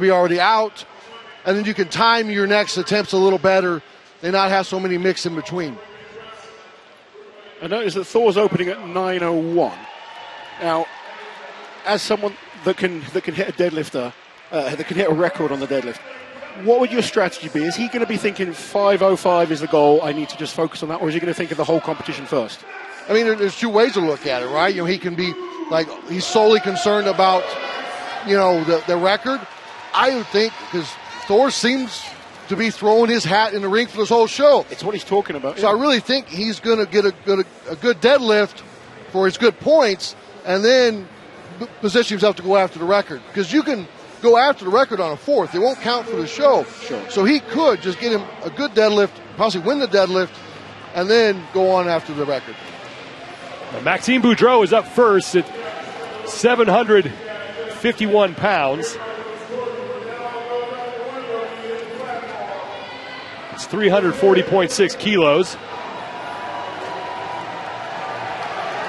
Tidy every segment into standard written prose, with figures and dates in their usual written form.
be already out, and then you can time your next attempts a little better and not have so many mix in between. I noticed that Thor's opening at 9:01. Now, as someone that can hit a deadlifter, that can hit a record on the deadlift, what would your strategy be? Is he going to be thinking 5:05 is the goal, I need to just focus on that, or is he going to think of the whole competition first? I mean, there's two ways to look at it, right? You know, he can be like, he's solely concerned about, you know, the record. I would think, because Thor seems to be throwing his hat in the ring for this whole show. It's what he's talking about. So I really think he's going to get a good deadlift for his good points, and then position himself to go after the record. Because you can go after the record on a fourth. It won't count for the show. Sure. So he could just get him a good deadlift, possibly win the deadlift, and then go on after the record. Now, Maxime Boudreau is up first at 751 pounds. It's 340.6 kilos.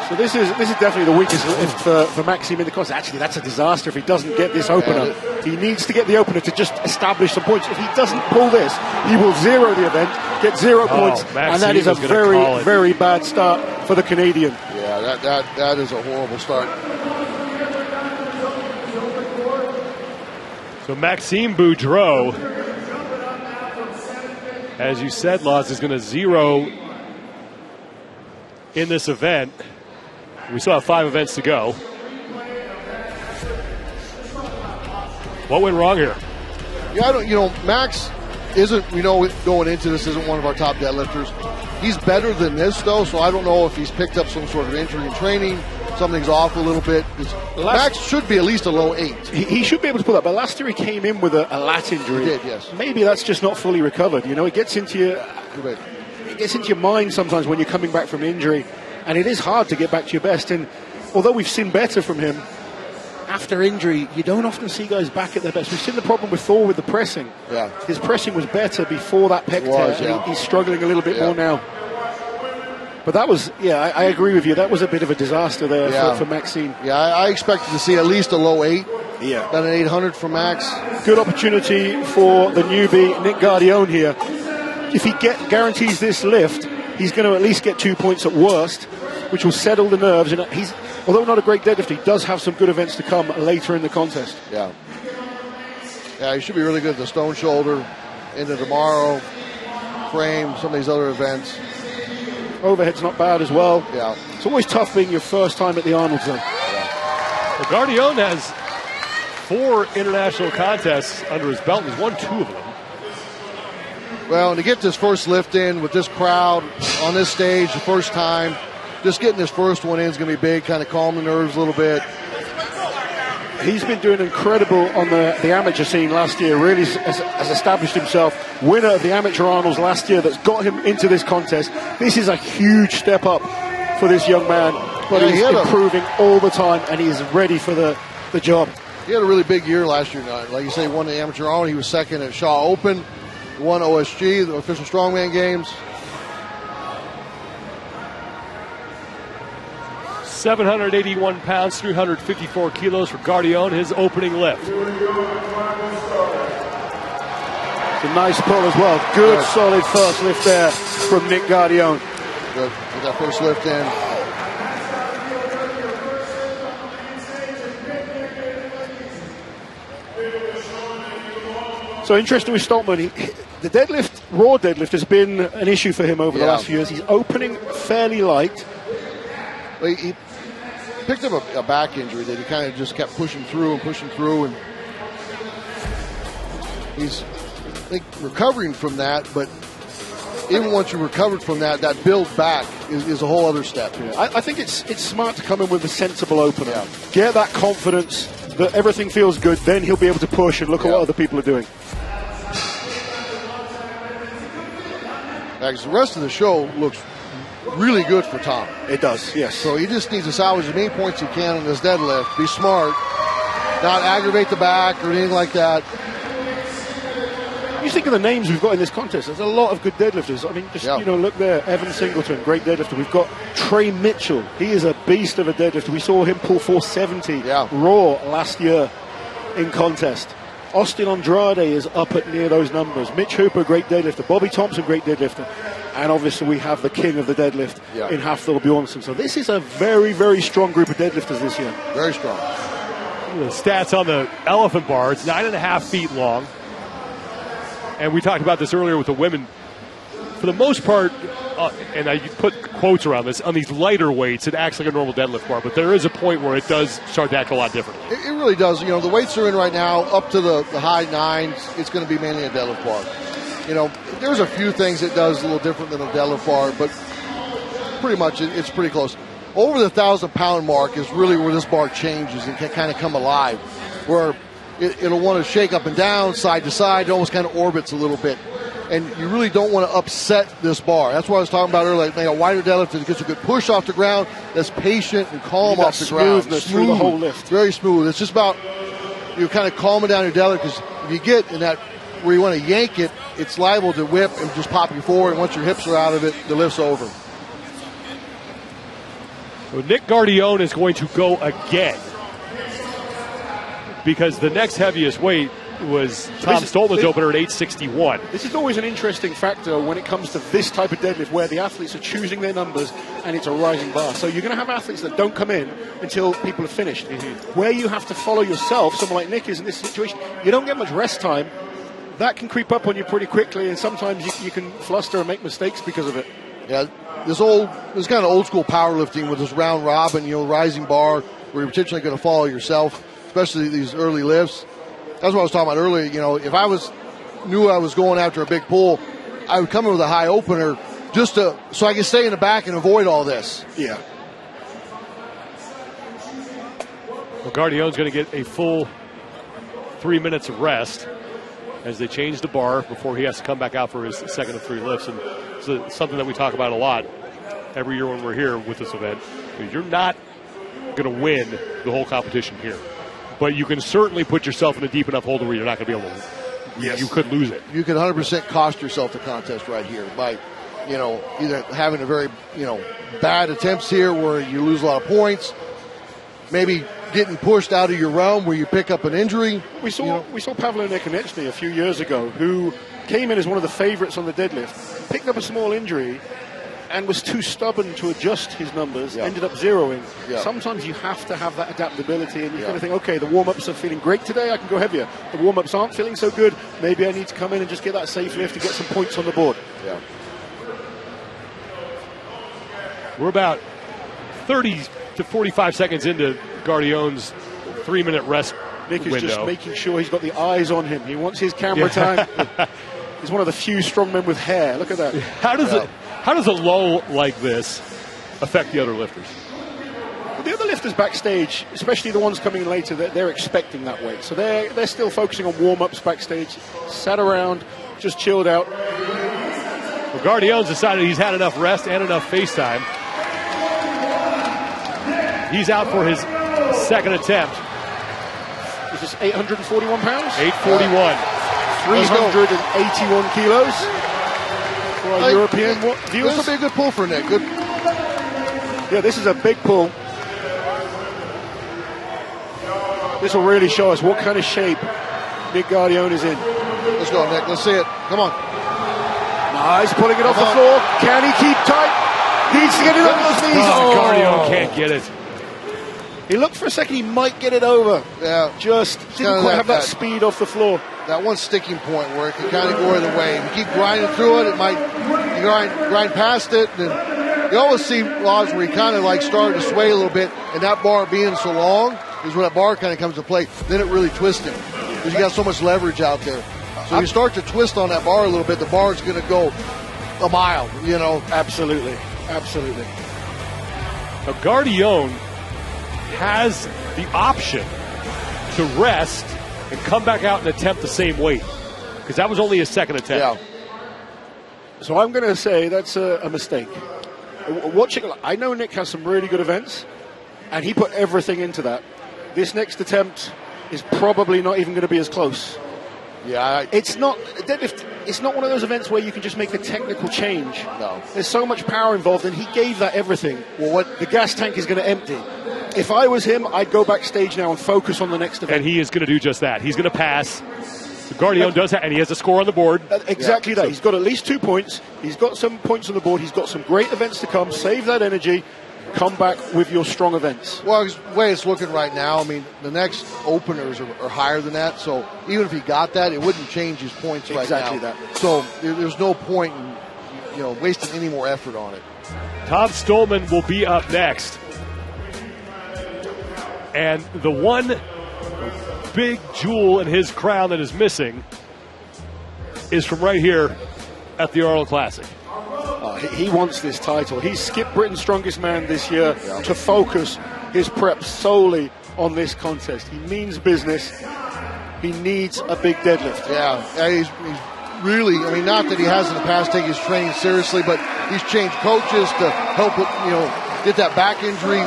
So this is definitely the weakest lift for Maxime in the contest. Actually, that's a disaster if he doesn't get this opener. He needs to get the opener to just establish some points. If he doesn't pull this, he will zero the event, get 0 points, and that is a very, very bad start for the Canadian. Yeah, that is a horrible start. So Maxime Boudreau, as you said, Laws, is going to zero in this event. We still have 5 events to go. What went wrong here? Yeah, Max isn't, going into this, isn't one of our top deadlifters. He's better than this, though, so I don't know if he's picked up some sort of injury in training. Something's off a little bit. Max should be at least a low 8. He should be able to pull that, but last year he came in with a lat injury. He did, yes. Maybe that's just not fully recovered. It gets into your mind sometimes when you're coming back from an injury, and it is hard to get back to your best. And although we've seen better from him, after injury, you don't often see guys back at their best. We've seen the problem with Thor with the pressing. Yeah. His pressing was better before that pec tear, and he's struggling a little bit more now. But that was, I agree with you. That was a bit of a disaster there for Maxime. Yeah, I expected to see at least a low 8. Yeah. Than an 800 for Max. Good opportunity for the newbie, Nick Guardione here. If he guarantees this lift, he's going to at least get 2 points at worst, which will settle the nerves. And he's, although not a great deadlifter, he does have some good events to come later in the contest. Yeah. Yeah, he should be really good at the stone shoulder, into tomorrow, frame, some of these other events. Overhead's not bad as well. Yeah. It's always tough being your first time at the Arnold zone. Yeah. Well, Guardione has 4 international contests under his belt. He's won 2 of them. Well, and to get this first lift in with this crowd on this stage the first time, just getting this first one in is going to be big, kind of calm the nerves a little bit. He's been doing incredible on the amateur scene last year, really has established himself winner of the amateur Arnolds last year. That's got him into this contest. This is a huge step up for this young man, but he's improving all the time, and he's ready for the job. He had a really big year last year. Like you say, he won the amateur Arnold. He was second at Shaw Open, won OSG, the official Strongman games. 781 pounds, 354 kilos for Guardione, his opening lift. It's a nice pull as well. Good, solid first lift there from Nick Guardione. Good. Get that first lift in. So interesting with Stoltman, the deadlift, raw deadlift, has been an issue for him over the last few years. He's opening fairly light. Well, he picked up a back injury that he kind of just kept pushing through, and he's, I think, recovering from that. But even once you recovered from that build back is a whole other step. Yeah. I think it's smart to come in with a sensible opener. Yeah. Get that confidence that everything feels good, then he'll be able to push and look at what other people are doing. Because the rest of the show looks really good for Tom. It does, yes. So he just needs to salvage as many points he can on this deadlift. Be smart, not aggravate the back or anything like that. You think of the names we've got in this contest. There's a lot of good deadlifters. I mean, just look there. Evan Singleton, great deadlifter. We've got Trey Mitchell. He is a beast of a deadlifter. We saw him pull 470 raw last year in contest. Austin Andrade is up at near those numbers. Mitch Hooper, great deadlifter. Bobby Thompson, great deadlifter. And obviously we have the king of the deadlift in Hatton Bjornsson. So this is a very, very strong group of deadlifters this year. Very strong. The stats on the elephant bar, it's 9.5 feet long. And we talked about this earlier with the women. For the most part, and I put quotes around this, on these lighter weights, it acts like a normal deadlift bar, but there is a point where it does start to act a lot differently. It really does. You know, the weights are in right now, up to the high 9s, it's going to be mainly a deadlift bar. You know, there's a few things it does a little different than a deadlift bar, but pretty much it's pretty close. Over the 1,000-pound mark is really where this bar changes and can kind of come alive, where it'll want to shake up and down, side to side. It almost kind of orbits a little bit. And you really don't want to upset this bar. That's what I was talking about earlier. Like, a wider deadlift, it gets a good push off the ground, that's patient and calm off the ground. Smooth through the whole lift. Very smooth. It's just about you kind of calming down your deadlift, because if you get in that where you want to yank it, it's liable to whip and just pop you forward. And once your hips are out of it, the lift's over. So Nick Guardione is going to go again, because the next heaviest weight was Tom Stoltman's opener at 861. This is always an interesting factor when it comes to this type of deadlift, where the athletes are choosing their numbers and it's a rising bar. So you're going to have athletes that don't come in until people have finished. Where you have to follow yourself, someone like Nick is in this situation, you don't get much rest time. That can creep up on you pretty quickly, and sometimes you can fluster and make mistakes because of it. Yeah, this kind of old school powerlifting with this round robin, rising bar, where you're potentially going to follow yourself, especially these early lifts. That's what I was talking about earlier. If I knew I was going after a big pull, I would come in with a high opener so I can stay in the back and avoid all this. Yeah. Well, Guardione's going to get a full 3 minutes of rest as they change the bar before he has to come back out for his second of 3 lifts. And it's something that we talk about a lot every year when we're here with this event. You're not going to win the whole competition here, but you can certainly put yourself in a deep enough hole where you're not going to be able to. Yes. You could lose it. You could 100% cost yourself the contest right here by, either having a very, bad attempts here where you lose a lot of points, maybe getting pushed out of your realm where you pick up an injury. We saw Pavlo Nekonechny a few years ago, who came in as one of the favorites on the deadlift, picked up a small injury, and was too stubborn to adjust his numbers, ended up zeroing. Sometimes you have to have that adaptability, and you've got to think, okay, the warm-ups are feeling great today, I can go heavier. The warm-ups aren't feeling so good, maybe I need to come in and just get that safe lift to get some points on the board. Yeah. We're about 30 to 45 seconds into Guardione's 3-minute rest Nick is window. Just making sure he's got the eyes on him. He wants his camera time. He's one of the few strongmen with hair. Look at that. How does a lull like this affect the other lifters? Well, the other lifters backstage, especially the ones coming in later, they're expecting that weight. So they're still focusing on warm-ups backstage, sat around, just chilled out. Well, Guardione's decided he's had enough rest and enough face time. He's out for his second attempt. Is this 841 pounds? 841. 381 kilos. For our European viewers. This will be a good pull for Nick. Good. Yeah, this is a big pull. This will really show us what kind of shape Nick Guardione is in. Let's go, Nick. Let's see it. Come on. Nice, pulling it off the floor. Can he keep tight? Needs to get it over those knees. Guardione can't get it. He looked for a second, he might get it over. Yeah. Just didn't quite have that speed off the floor. That one sticking point where it can kind of go either way. If you keep grinding through it, it might grind past it. And you always see laws where he kind of started to sway a little bit, and that bar being so long is when that bar kind of comes to play. Then it really twists him because you got so much leverage out there. So you start to twist on that bar a little bit, the bar is going to go a mile, Absolutely. Now, Guardione has the option to rest and come back out and attempt the same weight, because that was only his second attempt. Yeah. So I'm going to say that's a mistake. I know Nick has some really good events, and he put everything into that. This next attempt is probably not even going to be as close. Yeah, it's not deadlift. It's not one of those events where you can just make a technical change. No, there's so much power involved, and he gave that everything. Well, the gas tank is going to empty. If I was him, I'd go backstage now and focus on the next event. And he is going to do just that. He's going to pass. Guardione does that, and he has a score on the board. Exactly that. He's got at least 2 points. He's got some points on the board. He's got some great events to come. Save that energy. Come back with your strong events. Well, the way it's looking right now, I mean, the next openers are higher than that. So even if he got that, it wouldn't change his points right now. Exactly that. So there's no point in wasting any more effort on it. Tom Stoltman will be up next. And the one big jewel in his crown that is missing is from right here at the Arnold Classic. He wants this title. He skipped Britain's Strongest Man this year to focus his prep solely on this contest. He means business. He needs a big deadlift. Yeah, he's really, I mean, not that he has in the past taken his training seriously, but he's changed coaches to help it, get that back injury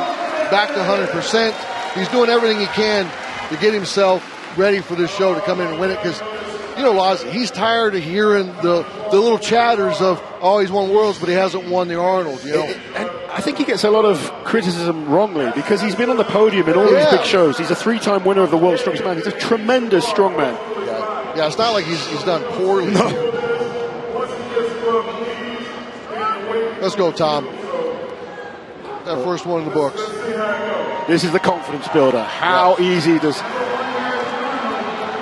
back to 100%. He's doing everything he can to get himself ready for this show to come in and win it, because Laz, he's tired of hearing the little chatters of, he's won worlds, but he hasn't won the Arnold, And I think he gets a lot of criticism wrongly, because he's been on the podium in all these big shows. He's a 3-time winner of the World's Strongest Man. He's a tremendous strongman. Yeah, it's not like he's done poorly. No. Let's go, Tom. That first one in the books. This is the confidence builder. How easy does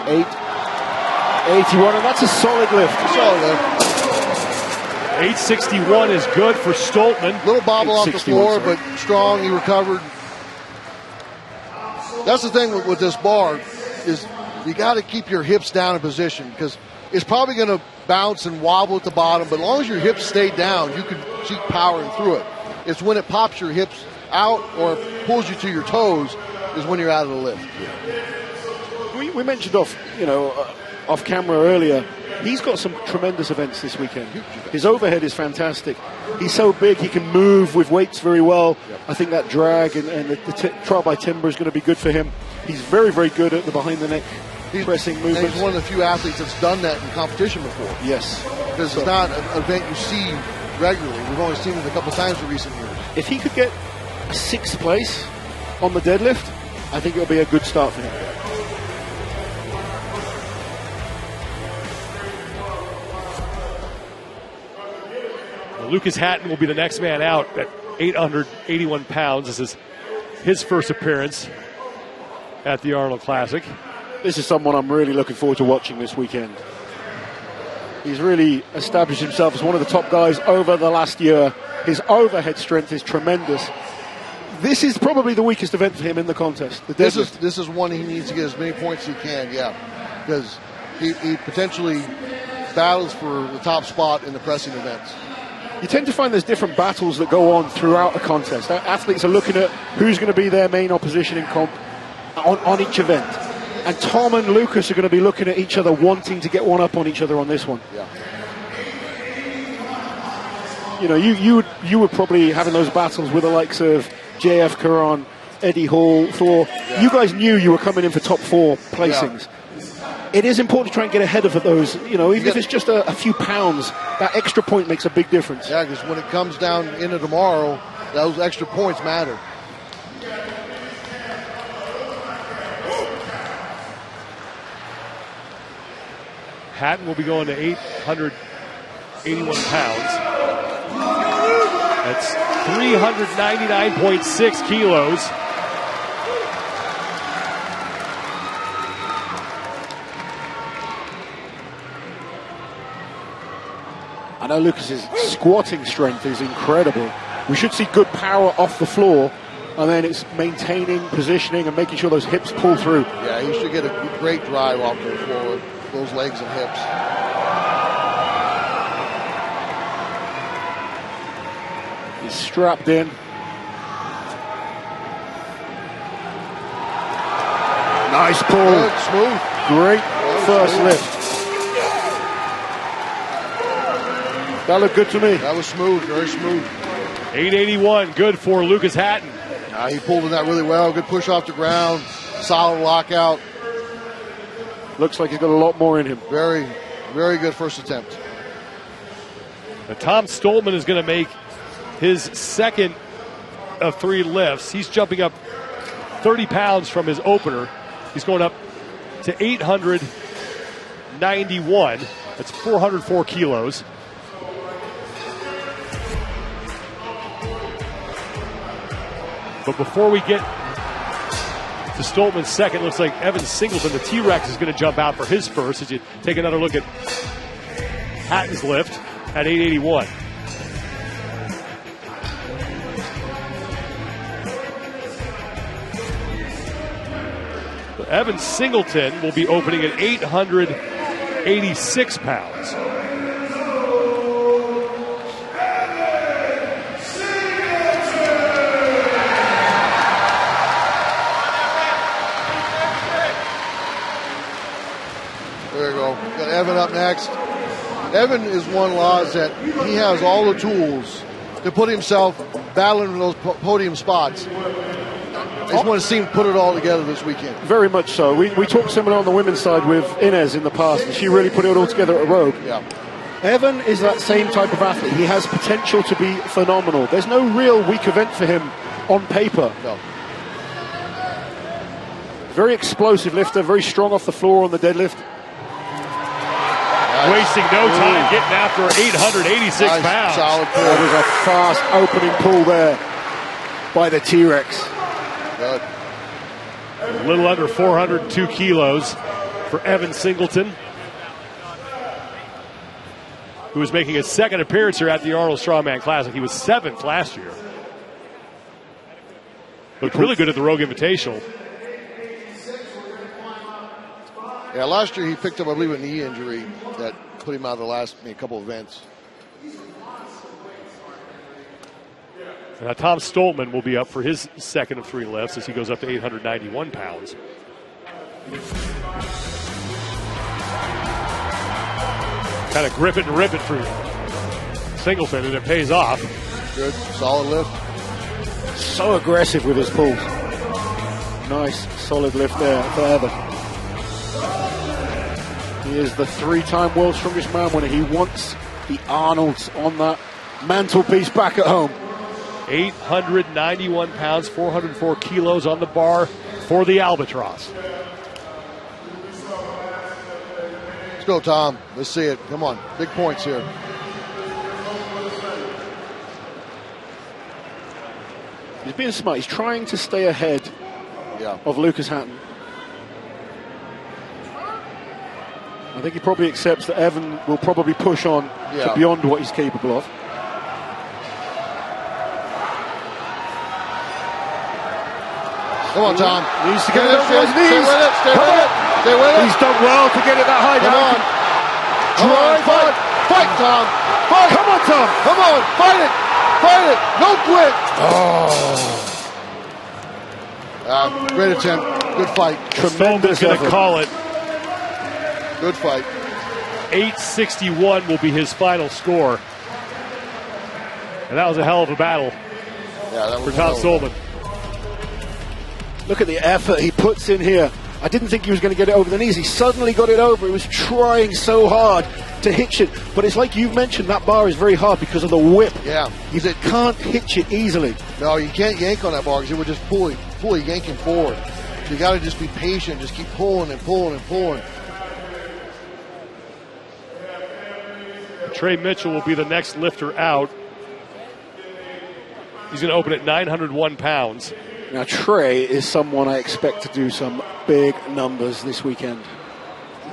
881, and that's a solid lift. 861 is good for Stoltman. Little bobble off the floor, but strong. He recovered. That's the thing with this bar is you got to keep your hips down in position, because it's probably going to bounce and wobble at the bottom, but as long as your hips stay down, you can keep powering through it. It's when it pops your hips out or pulls you to your toes is when you're out of the lift. We mentioned off camera earlier, he's got some tremendous events this weekend. His overhead is fantastic. He's so big, he can move with weights very well. I think that drag and the trial by timber is going to be good for him. He's very, very good at the behind the neck pressing movements. And he's one of the few athletes that's done that in competition before. Yes. Because it's not an event you see regularly. We've only seen it a couple times in recent years. If he could get a 6th place on the deadlift, I think it'll be a good start for him. Lucas Hatton will be the next man out at 881 pounds. This is his first appearance at the Arnold Classic. This is someone I'm really looking forward to watching this weekend. He's really established himself as one of the top guys over the last year. His overhead strength is tremendous. This is probably the weakest event for him in the contest. This is one he needs to get as many points as he can, because he potentially battles for the top spot in the pressing events. You tend to find there's different battles that go on throughout a contest. Athletes are looking at who's going to be their main opposition in comp on each event. And Tom and Lucas are going to be looking at each other, wanting to get one up on each other on this one. Yeah. You were probably having those battles with the likes of JF Caron, Eddie Hall, Thor. Yeah. You guys knew you were coming in for top 4 placings. Yeah. It is important to try and get ahead of those, even if it's just a few pounds, that extra point makes a big difference. Yeah, because when it comes down into tomorrow, those extra points matter. Hatton will be going to 881 pounds. That's 399.6 kilos. I know Lucas's squatting strength is incredible. We should see good power off the floor, and then it's maintaining, positioning, and making sure those hips pull through. Yeah, he should get a great drive off the floor with those legs and hips. He's strapped in. Nice pull. Good, smooth. Great first lift. That looked good to me. That was smooth, very smooth. 881, good for Lucas Hatton. He pulled in that really well. Good push off the ground. Solid lockout. Looks like he's got a lot more in him. Very, very good first attempt. Now, Tom Stoltman is going to make his second of 3 lifts. He's jumping up 30 pounds from his opener. He's going up to 881 891. That's 404 kilos. But before we get to Stoltman's second, looks like Evan Singleton, the T-Rex, is going to jump out for his first as you take another look at Hatton's lift at 881. Evan Singleton will be opening at 886 pounds. There you go. Got Evan up next. Evan is one, Laws, that he has all the tools to put himself battling in those podium spots. I just want to see him put it all together this weekend. Very much so. We talked similar on the women's side with Inez in the past, and she really put it all together at Rogue. Yeah. Evan is that same type of athlete. He has potential to be phenomenal. There's no real weak event for him on paper. No. Very explosive lifter, very strong off the floor on the deadlift. Wasting no time getting after 886 pounds. Solid pull. That was a fast opening pull there by the T-Rex. Good. A little under 402 kilos for Evan Singleton, who is making his second appearance here at the Arnold Strongman Classic. He was 7th last year. Looked really good at the Rogue Invitational. Yeah, last year he picked up, I believe, a knee injury that put him out of the last couple of events. Now, Tom Stoltman will be up for his second of 3 lifts as he goes up to 891 pounds. Kind of grip it and rip it for Singleton, and it pays off. Good, solid lift. So aggressive with his pulls. Nice, solid lift there for Evan. He is the 3-time World's Strongest Man winner. He wants the Arnolds on that mantelpiece back at home. 891 pounds, 404 kilos on the bar for the Albatross. Let's go, Tom. Let's see it. Come on. Big points here. He's being smart. He's trying to stay ahead of Lucas Hatton. I think he probably accepts that Evan will probably push on to beyond what he's capable of. Come on, Tom. Needs to get it over his knees. Stay with it. Stay with it. Stay with it. He's done well to get it that high down. Come on. Fight. Fight, Tom. Fight. Come on, Tom. Come on. Fight it. Fight it. No quit. Great attempt. Good fight. Tremendous going to call it. Good fight. 861 will be his final score. And that was a hell of a battle for Tom Stoltman. Look at the effort he puts in here. I didn't think he was going to get it over the knees. He suddenly got it over. He was trying so hard to hitch it. But it's like you've mentioned, that bar is very hard because of the whip. Yeah. You can't hitch it easily. No, you can't yank on that bar because it would just pull you yanking forward. So you got to just be patient. Just keep pulling and pulling and pulling. Trey Mitchell will be the next lifter out. He's going to open at 901 pounds. Now, Trey is someone I expect to do some big numbers this weekend.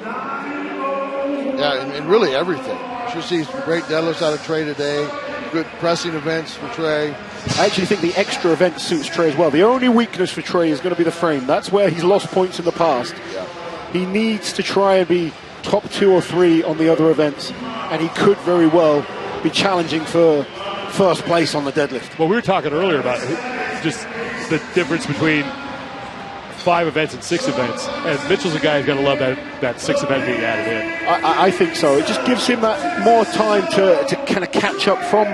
Yeah, and really everything. You should see some great deadlifts out of Trey today. Good pressing events for Trey. I actually think the extra event suits Trey as well. The only weakness for Trey is going to be the frame. That's where he's lost points in the past. Yeah. He needs to try and be top 2 or 3 on the other events, and he could very well be challenging for first place on the deadlift. Well, we were talking earlier about just the difference between 5 events and 6 events, and Mitchell's a guy who's going to love that 6th event being added in. I think so. It just gives him that more time to kind of catch up from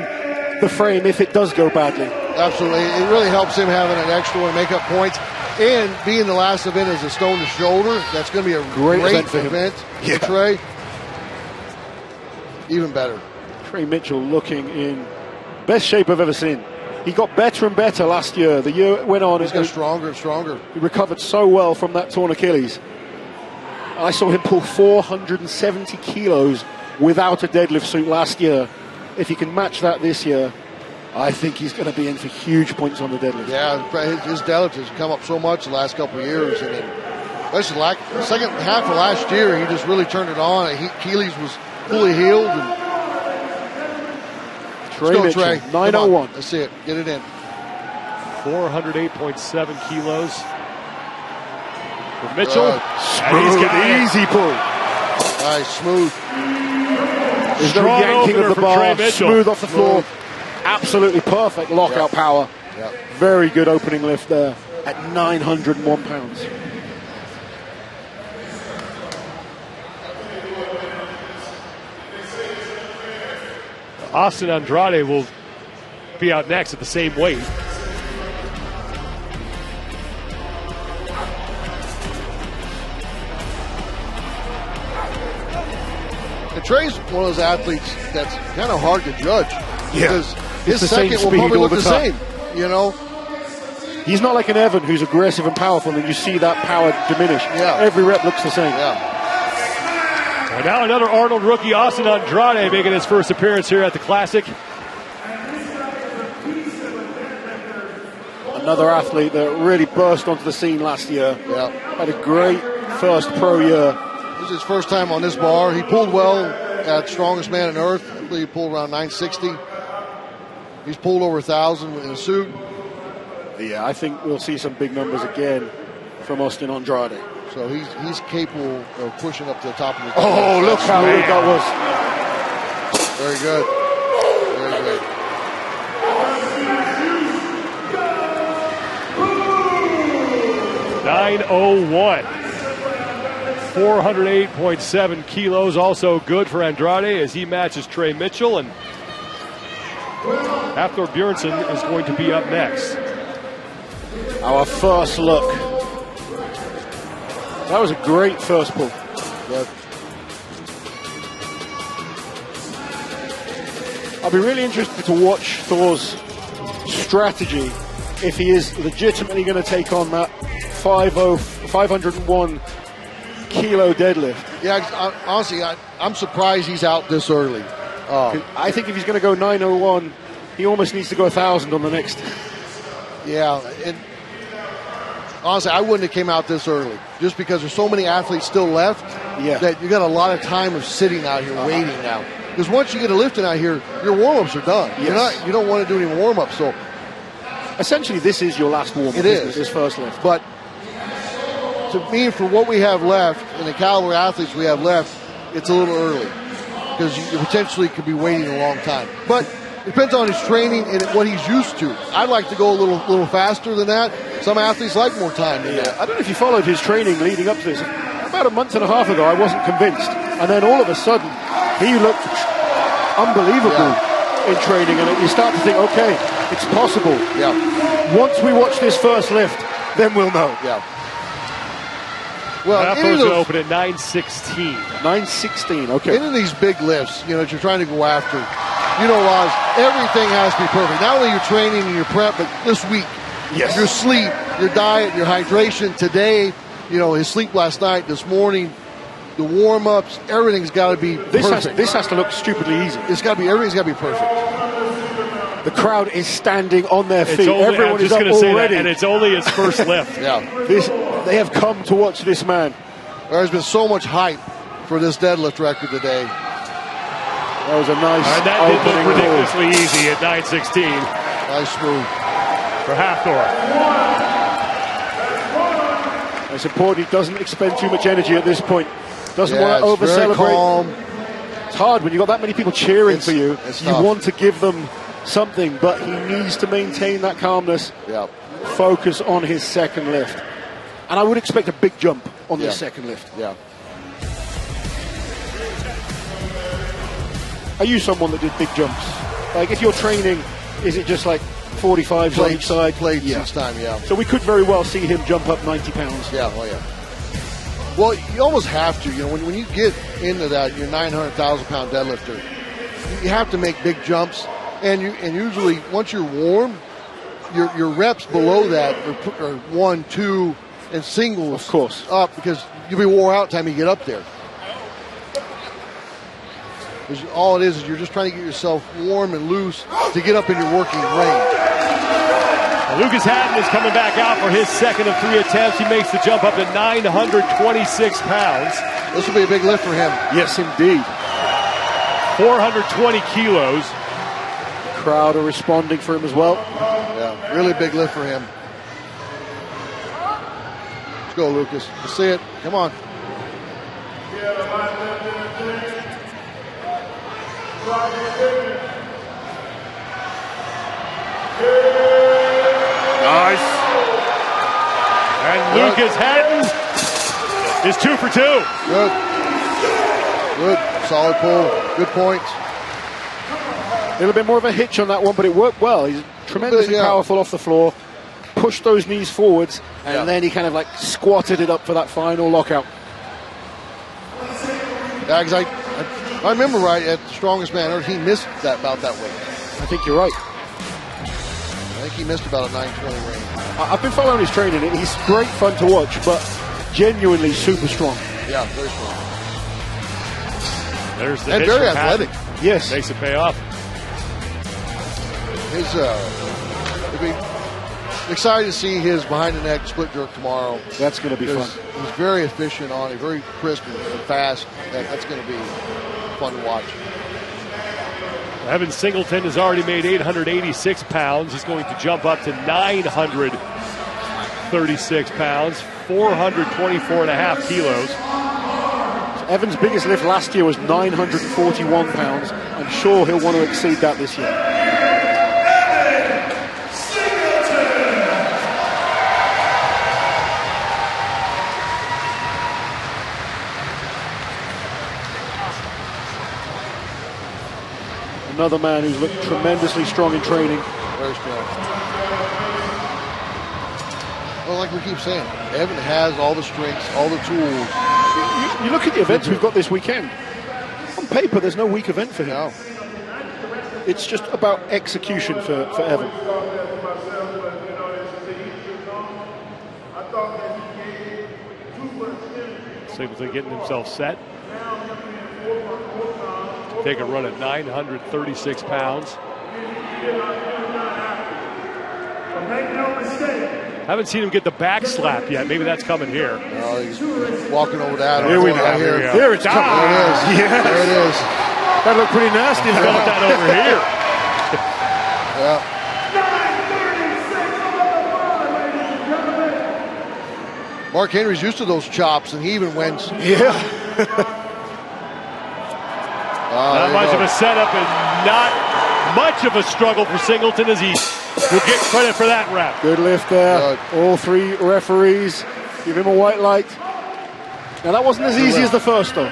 the frame if it does go badly. Absolutely. It really helps him having an extra one to make up points. And being the last event as a stone to shoulder, that's going to be a great event for Trey. Even better. Trey Mitchell looking in best shape I've ever seen. He got better and better last year. The year went on. He's got stronger and stronger. He recovered so well from that torn Achilles. I saw him pull 470 kilos without a deadlift suit last year. If he can match that this year, I think he's going to be in for huge points on the deadlift. Yeah, his deadlift has come up so much the last couple of years. And then, especially like the second half of last year, he just really turned it on. Achilles was fully healed. And Trey Mitchell, Trey. 901. Let's see it. Get it in. 408.7 kilos for Mitchell. Smooth, easy pull. Nice, smooth. There's no Strong yanking of opener the from bar. Trey Mitchell. Smooth off the floor. Absolutely perfect lockout power. Yep. Very good opening lift there at 901 pounds. Austin Andrade will be out next at the same weight. And Trey's one of those athletes that's kind of hard to judge. Because his the same second will speed probably all look the the time. same. You know? He's not like an Evan who's aggressive and powerful, and you see that power diminish. Yeah. Every rep looks the same. Yeah. And now another Arnold rookie, Austin Andrade, making his first appearance here at the Classic. Another athlete that really burst onto the scene last year. Yeah. Had a great first pro year. This is his first time on this bar. He pulled well at Strongest Man on Earth. I believe he pulled around 960. He's pulled over 1,000 in a suit. Yeah, I think we'll see some big numbers again from Austin Andrade. So he's capable of pushing up to the top of the Oh, look how good that was. Very good. Very good. .901. 408.7 kilos, also good for Andrade as he matches Trey Mitchell. And Hatton Bjornsson is going to be up next. Our first look. That was a great first pull. But I'll be really interested to watch Thor's strategy if he is legitimately going to take on that 501 kilo deadlift. yeah, honestly, I'm surprised he's out this early. I think if he's going to go 901, he almost needs to go 1,000 on the next. Yeah, and honestly, I wouldn't have came out this early just because there's so many athletes still left that you got a lot of time of sitting out here waiting now. Because once you get a lifting out here, your warm-ups are done. Yes. You don't want to do any warm-ups. So Essentially, this is your last warm-up. It is. This first lift. But to me, for what we have left and the caliber of athletes we have left, it's a little early because you potentially could be waiting a long time. But it depends on his training and what he's used to. I'd like to go a little faster than that. Some athletes like more time than that. I don't know if you followed his training leading up to this. About a month and a half ago, I wasn't convinced. And then all of a sudden, he looked unbelievable in training. And you start to think, okay, it's possible. Yeah. Once we watch this first lift, then we'll know. Yeah. Well, Hatton's going to open at 916. 916, okay. Into these big lifts, that you're trying to go after, Raj, everything has to be perfect. Not only your training and your prep, but this week. Yes. Your sleep, your diet, your hydration today, his sleep last night, this morning, the warm-ups, everything's got to be perfect. This has to look stupidly easy. Everything's got to be perfect. The crowd is standing on their feet. Everyone is up already. Say that, and it's only his first lift. They have come to watch this man. There's been so much hype for this deadlift record today. That was a nice and that did look ridiculously easy at 916. Nice move. For Hatton. It's important he doesn't expend too much energy at this point. Doesn't want to it's very over-celebrate. calm. It's hard when you've got that many people cheering for you. You tough. want to give them something, but he needs to maintain that calmness. Yeah. Focus on his second lift. And I would expect a big jump on this second lift. Yeah. Are you someone that did big jumps? Like, if you're training, is it just like 45s on each side? Plates each time, So we could very well see him jump up 90 pounds. Yeah, Well, you almost have to. When you get into that, you're 900,000 pound deadlifter. You have to make big jumps, and usually once you're warm, your reps below that are 1, 2, and singles, of course, up because you'll be wore out time you get up there. All it is you're just trying to get yourself warm and loose to get up in your working range. Lucas Hatton is coming back out for his second of 3 attempts. He makes the jump up to 926 pounds. This will be a big lift for him. Yes, indeed. 420 kilos. The crowd are responding for him as well. Yeah, really big lift for him. Let's go, Lucas. Let's see it. Come on. Nice. And Lucas Hatton is 2 for 2. Good. Good. Solid pull. Good points. A little bit more of a hitch on that one, but it worked well. He's tremendously powerful off the floor. Pushed those knees forwards, and then he kind of like squatted it up for that final lockout. Yeah, because I remember right at the Strongest Man, he missed that about that weight. I think you're right. I think he missed about a 920 range. I've been following his training, and he's great fun to watch, but genuinely super strong. Yeah, very strong. There's the and very athletic. Yes. Makes it pay off. It'd be excited to see his behind the neck split jerk tomorrow. That's going to be fun. He's very efficient on it, very crisp and fast. That's going to be fun to watch. Evan Singleton has already made 886 pounds. He's going to jump up to 936 pounds, 424.5 kilos. So Evan's biggest lift last year was 941 pounds. I'm sure he'll want to exceed that this year. Another man who's looked tremendously strong in training. Very strong. Well, like we keep saying, Evan has all the strengths, all the tools. You look at the events we've got this weekend. On paper, there's no weak event for him. No. It's just about execution for Evan. Singleton getting himself set. Take a run at 936 pounds. Haven't seen him get the back slap yet. Maybe that's coming here. Oh, he's walking over that. Here we go. Here it's coming. There it is. Yes. There it is. That looked pretty nasty. I felt that over here. Yeah. Mark Henry's used to those chops, and he even wins. Yeah. Not much of a setup and not much of a struggle for Singleton as he will get credit for that rep. Good lift there. All three referees give him a white light. Now that wasn't as easy as the first though.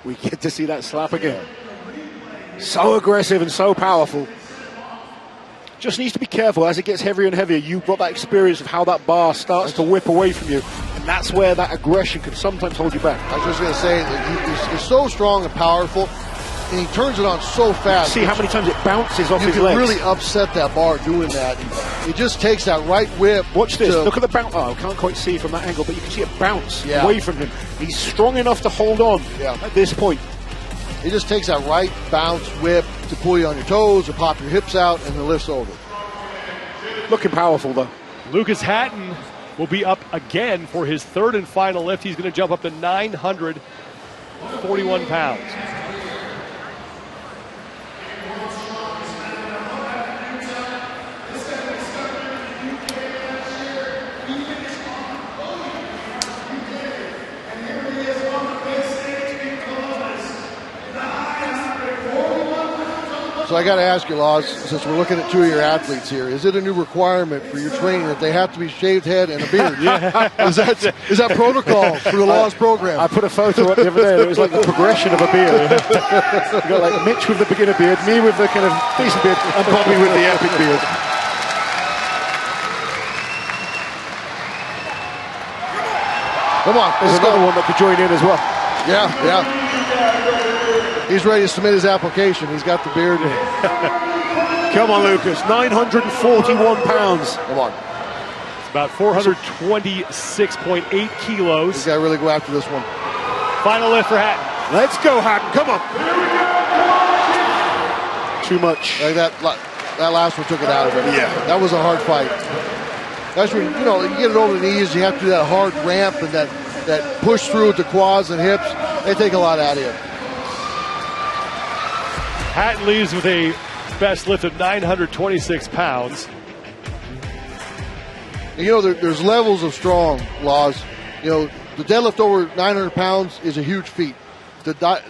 We get to see that slap again. So aggressive and so powerful. Just needs to be careful as it gets heavier and heavier. You've got that experience of how that bar starts to whip away from you. And that's where that aggression can sometimes hold you back. I was just going to say that he's so strong and powerful, and he turns it on so fast. See how many times it bounces off his legs. You can really upset that bar doing that. It just takes that right whip. Watch this. Look at the bounce. Oh, I can't quite see from that angle, but you can see it bounce away from him. He's strong enough to hold on at this point. He just takes that right bounce whip to pull you on your toes or pop your hips out, and the lift's over. Looking powerful, though. Lucas Hatton will be up again for his third and final lift. He's going to jump up to 941 pounds. So I got to ask you, Laws, since we're looking at two of your athletes here, is it a new requirement for your training that they have to be shaved head and a beard? Is that protocol for the Laws program? I put a photo up the other day. It was like the progression of a beard. You got like Mitch with the beginner beard, me with the kind of decent beard, and Bobby with the epic beard. Come on, there's another one that could join in as well. Yeah. He's ready to submit his application. He's got the beard. Come on, Lucas. 941 pounds. Come on. It's about 426.8 kilos. He's got to really go after this one. Final lift for Hatton. Let's go, Hatton. Come on. Too much. Like that last one took it out of him. Yeah. That was a hard fight. That's when, you get it over the knees, you have to do that hard ramp and that push through with the quads and hips. They take a lot out of you. Hatton leaves with a best lift of 926 pounds. There's levels of strong, Laws. The deadlift over 900 pounds is a huge feat. The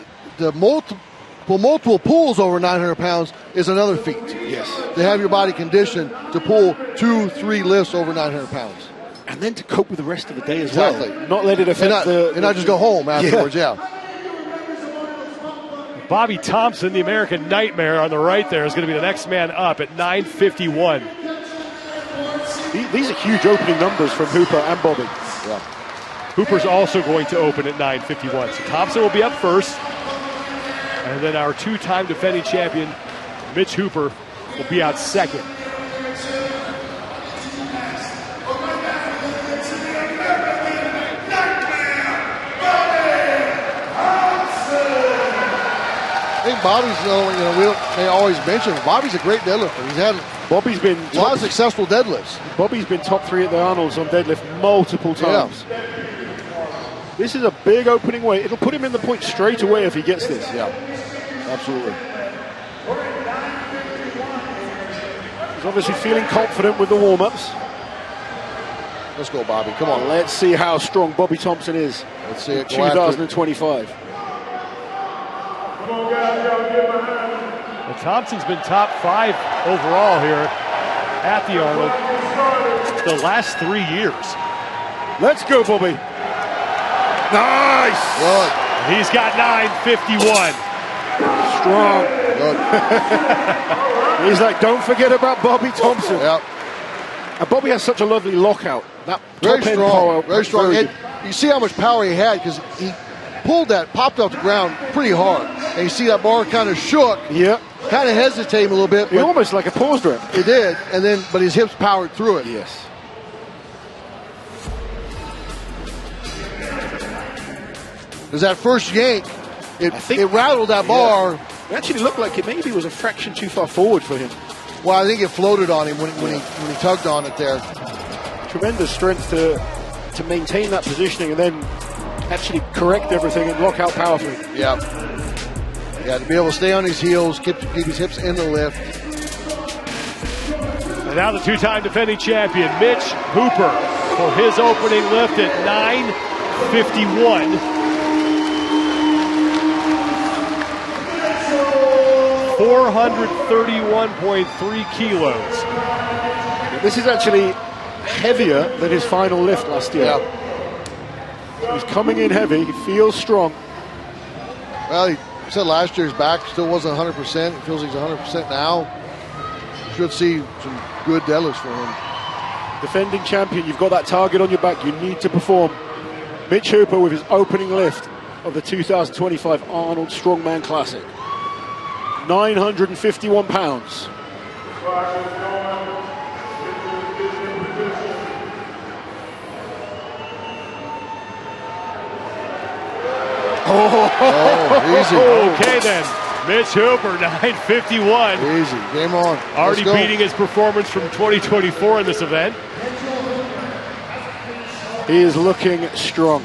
multiple pulls over 900 pounds is another feat. Yes. To have your body conditioned to pull 2-3 lifts over 900 pounds. And then to cope with the rest of the day as Exactly. well. Not let it affect and not just go home afterwards, yeah. Bobby Thompson, the American Nightmare on the right there, is going to be the next man up at 951. These are huge opening numbers from Hooper and Bobby. Yeah. Hooper's also going to open at 951. So Thompson will be up first. And then our two-time defending champion, Mitch Hooper, will be out second. I think Bobby's, they always mention Bobby's a great deadlifter. He's had Bobby's been a lot of successful deadlifts. Bobby's been top 3 at the Arnolds on deadlift multiple times. Yeah. This is a big opening weight. It'll put him in the point straight away if he gets this. Yeah, absolutely. He's obviously feeling confident with the warm-ups. Let's go, Bobby. Come on. Let's see how strong Bobby Thompson is. Let's see it. 2025. Well, Thompson's been top 5 overall here at the Arnold the last 3 years. Let's go, Bobby. Nice. Good. He's got 951. Strong. Good. He's like, don't forget about Bobby Thompson. Yep. And Bobby has such a lovely lockout. That very top-end strong. power, very strong. And you see how much power he had because he popped off the ground pretty hard. And you see that bar kind of shook. Yeah. Kind of hesitating a little bit. But almost like a pause rep. It did. But his hips powered through it. Yes. Because that first yank, it rattled that bar. It actually looked like it maybe was a fraction too far forward for him. Well, I think it floated on him when he tugged on it there. Tremendous strength to maintain that positioning and then actually correct everything and lock out powerfully. Yeah. Yeah, to be able to stay on his heels, keep his hips in the lift. And now the two-time defending champion, Mitch Hooper, for his opening lift at 951. 431.3 kilos. This is actually heavier than his final lift last year. Yeah. He's coming in heavy. He feels strong. Well, he said last year's back still wasn't 100%. He feels he's 100% now. Should see some good deadlifts for him. Defending champion, you've got that target on your back. You need to perform. Mitch Hooper with his opening lift of the 2025 Arnold Strongman Classic. 951 pounds. Oh, easy. Okay then, Mitch Hooper, 951. Easy, game on. Already beating his performance from 2024 in this event. He is looking strong.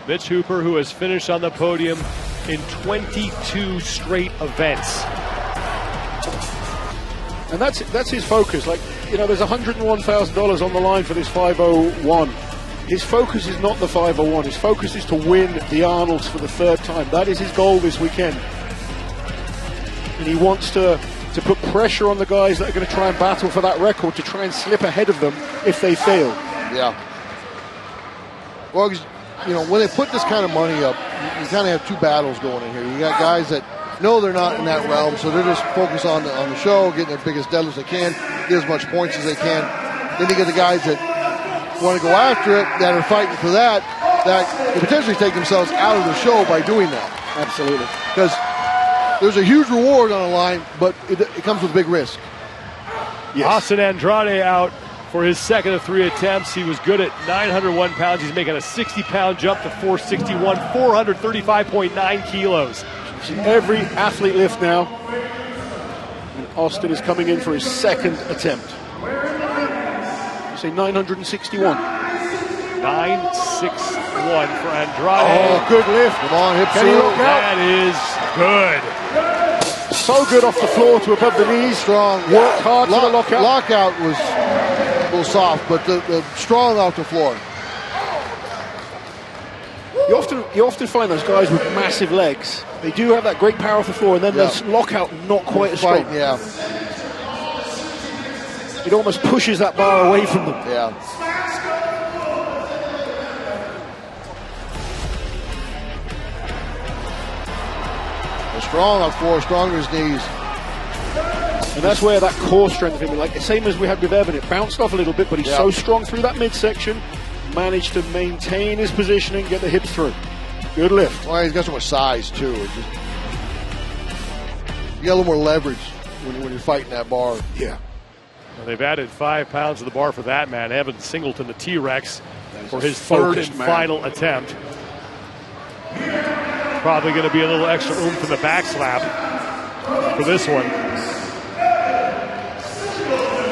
Mitch Hooper, who has finished on the podium in 22 straight events. And that's his focus. Like, there's $101,000 on the line for this 501. His focus is not the 501. His focus is to win the Arnolds for the 3rd time. That is his goal this weekend. And he wants to put pressure on the guys that are going to try and battle for that record, to try and slip ahead of them if they fail. Yeah. Well, when they put this kind of money up, you kind of have two battles going in here. You got guys that know they're not in that realm, so they're just focused on the show, getting their biggest deadlifts they can, get as much points as they can. Then you get the guys that want to go after it, that are fighting for that can potentially take themselves out of the show by doing that. Absolutely. Because there's a huge reward on the line, but it comes with big risk. Yes. Austin Andrade out for his second of 3 attempts. He was good at 901 pounds. He's making a 60-pound jump to 461, 435.9 kilos. Every athlete lift now. And Austin is coming in for his second attempt. You say 961. 961 for Andrade. Oh, good lift. Come on, hips Can he through. lock out? That is good. So good off the floor to above the knees. Strong. Worked hard for the lockout. Lockout was a little soft, but the strong off the floor. You often find those guys with massive legs. They do have that great power off the floor, and then the lockout not quite as strong. Yeah. It almost pushes that bar away from them. Yeah. They're strong on floor, strong to his knees. And that's where that core strength of him, like the same as we had with Evan, it bounced off a little bit, but he's so strong through that midsection, managed to maintain his positioning, get the hips through. Good lift. Well, he's got so much size too. You got a little more leverage when you're fighting that bar. Yeah. Well, they've added 5 pounds to the bar for that man, Evan Singleton, the T-Rex, for his third and final attempt. Probably going to be a little extra oomph in the back slap for this one.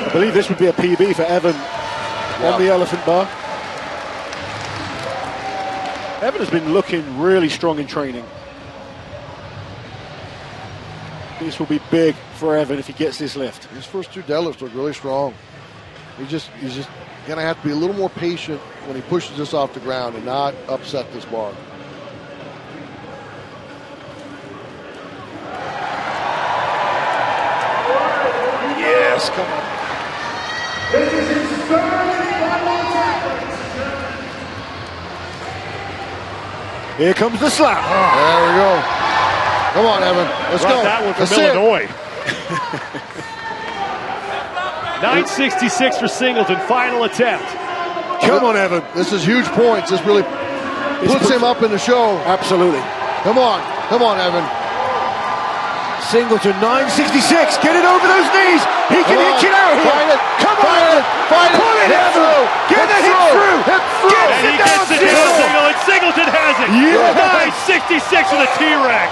I believe this would be a PB for Evan on the elephant bar. Evan has been looking really strong in training. This will be big for Evan if he gets this lift. His first 2 deadlifts look really strong. He's just going to have to be a little more patient when he pushes this off the ground and not upset this bar. Yes, come on. Here comes the slap. There we go. Come on, Evan. Let's go. That one from That's Illinois. 966 for Singleton, final attempt. Come on, Evan. This is huge points. This really puts him up in the show. Absolutely. Come on, Evan. Singleton, 966. Get it over those knees. He can hitch it out here. Fight it. Come on, Evan. Fight it. Pull it, Hip Evan. through. Get the hip through. Hip through. Get And he it down, gets it to Singleton. and Singleton has it. Yeah. 966 for the T-Rex.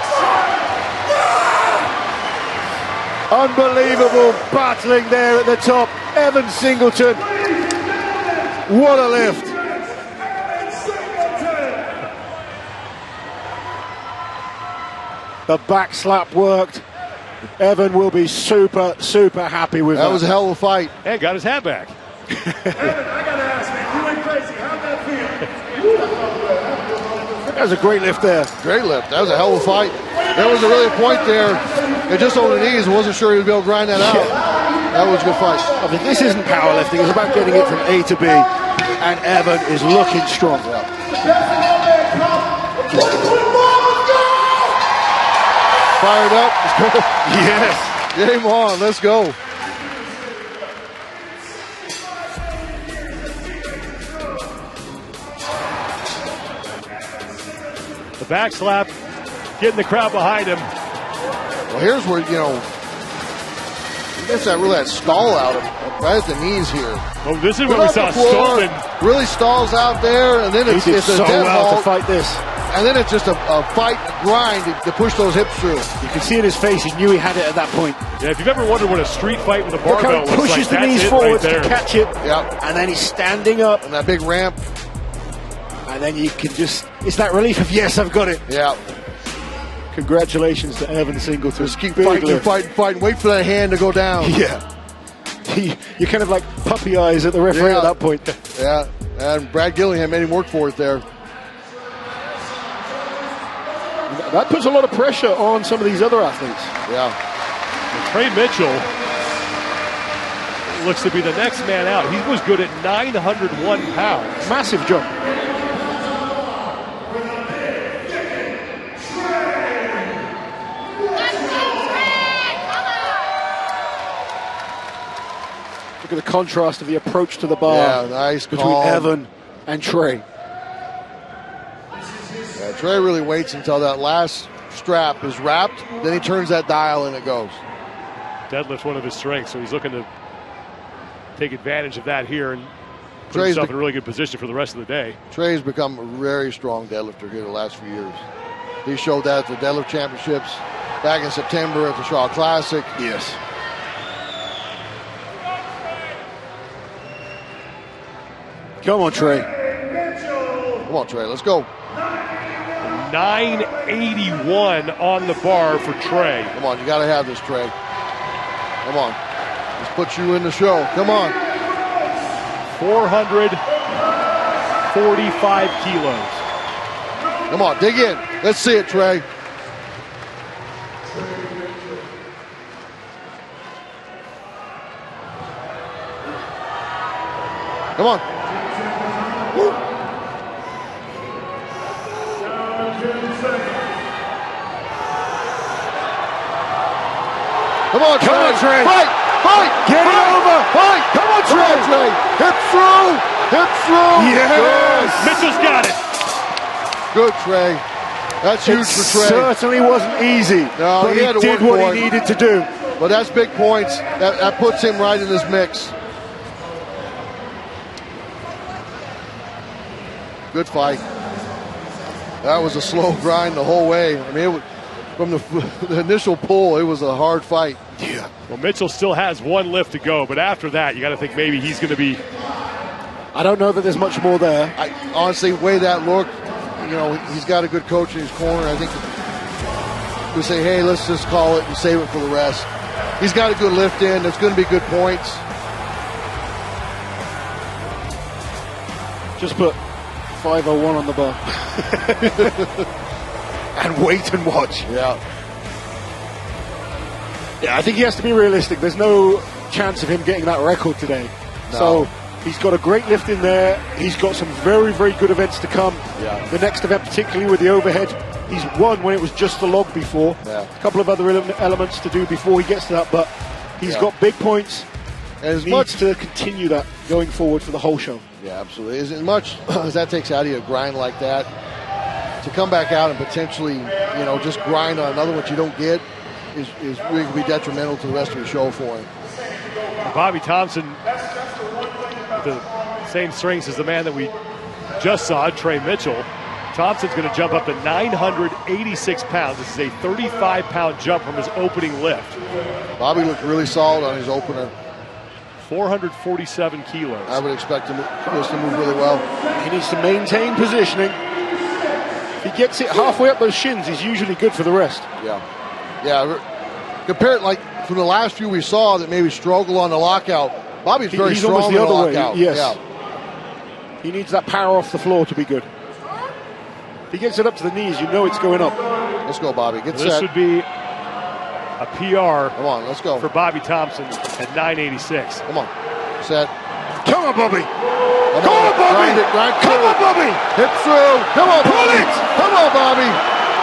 Unbelievable battling there at the top. Evan Singleton. What a lift. The back slap worked. Evan will be super, super happy with that. That was a hell of a fight. And got his hat back. Evan, I gotta ask, man, you went crazy. How'd that feel? That was a great lift there. Great lift. That was a hell of a fight. There was a really point there. It just over the knees. Wasn't sure he would be able to grind that out. That was a good fight. I mean, this isn't powerlifting. It's about getting it from A to B. And Evan is looking strong. Fired up. Let's go. Yes. Game on. Let's go. The back slap, getting the crowd behind him. Well, here's where, he gets that stall out of right at the knees here. Oh, this is Put where we up saw before, Stoltman. really stalls out there, and then He it's did a so dead well halt, to fight this. and then it's just a fight, a grind to push those hips through. You can see in his face, he knew he had it at that point. Yeah, if you've ever wondered what a street fight with a Look how barbell he looks pushes like, the that's knees it forwards right to there. catch it. Yep. And then he's standing up. And that big ramp. And then you can just, it's that relief of, yes, I've got it. Yeah. Congratulations to Evan Singleton. Just keep Big fighting, lift. fighting. Wait for that hand to go down. Yeah. You're kind of like puppy eyes at the referee at that point. Yeah. And Brad Gillingham made him work for it there. That puts a lot of pressure on some of these other athletes. Yeah. Trey Mitchell looks to be the next man out. He was good at 901 pounds. Massive jump. Look at the contrast of the approach to the bar. Yeah, nice, between calm. Evan and Trey. Yeah, Trey really waits until that last strap is wrapped, then he turns that dial and it goes. Deadlift's one of his strengths, so he's looking to take advantage of that here and put Trey's himself in a really good position for the rest of the day. Trey's become a very strong deadlifter here the last few years. He showed that at the deadlift championships back in September at the Shaw Classic. Yes. Come on, Trey. Come on, Trey, let's go. 981 on the bar for Trey. Come on, you got to have this, Trey. Come on. Let's put you in the show. Come on. 445 kilos. Come on, dig in. Let's see it, Trey. Come on. Woo. Come on, Trey. Come on, Trey. Fight! Fight! Get it over. Fight! Come on, Come on, Trey. Trey. Hip through! Hip through! Yes! Mitchell's got it. Good, Trey. That's huge for Trey. Certainly wasn't easy, No, but he he had to did work what for he it. needed to do. But that's big points. That puts him right in this mix. Good fight. That was a slow grind the whole way. I mean, it was, from the initial pull, it was a hard fight. Yeah. Well, Mitchell still has one lift to go, but after that, you got to think maybe he's going to be. I don't know that there's much more there. I honestly, the way that looked, you know, he's got a good coach in his corner. I think we say, hey, let's just call it and save it for the rest. He's got a good lift in. There's going to be good points. Just put 501 on the bar. And wait and watch. Yeah. Yeah, I think he has to be realistic. There's no chance of him getting that record today. No. So he's got a great lift in there. He's got some very, very good events to come. Yeah. The next event, particularly with the overhead, he's won when it was just the log before. Yeah. A couple of other elements to do before he gets to that, but he's got big points. And as Needs much to continue that going forward for the whole show. Yeah, absolutely. As much as that takes out of you a grind like that, to come back out and potentially, you know, just grind on another one you don't get is really going to be detrimental to the rest of the show for him. Bobby Thompson, with the same strengths as the man that we just saw, Trey Mitchell. Thompson's going to jump up to 986 pounds. This is a 35-pound jump from his opening lift. Bobby looked really solid on his opener. 447 kilos. I would expect him to move really well. He needs to maintain positioning. If he gets it halfway up those shins, he's usually good for the rest. Yeah. Yeah. Compared, like, from the last few we saw that maybe struggle on the lockout, Bobby's very He's strong almost in the the other way. lockout. Yes. Yeah. He needs that power off the floor to be good. If he gets it up to the knees, you know it's going up. Let's go, Bobby. Get This set. would be a PR Come on, let's go. for Bobby Thompson at 986. Come on. Set. Come on, Bobby. Come Come on, Bobby. Grind it, grind Come through on, Bobby. Hip through. Come on, Pull Bobby. it. Come on, Bobby.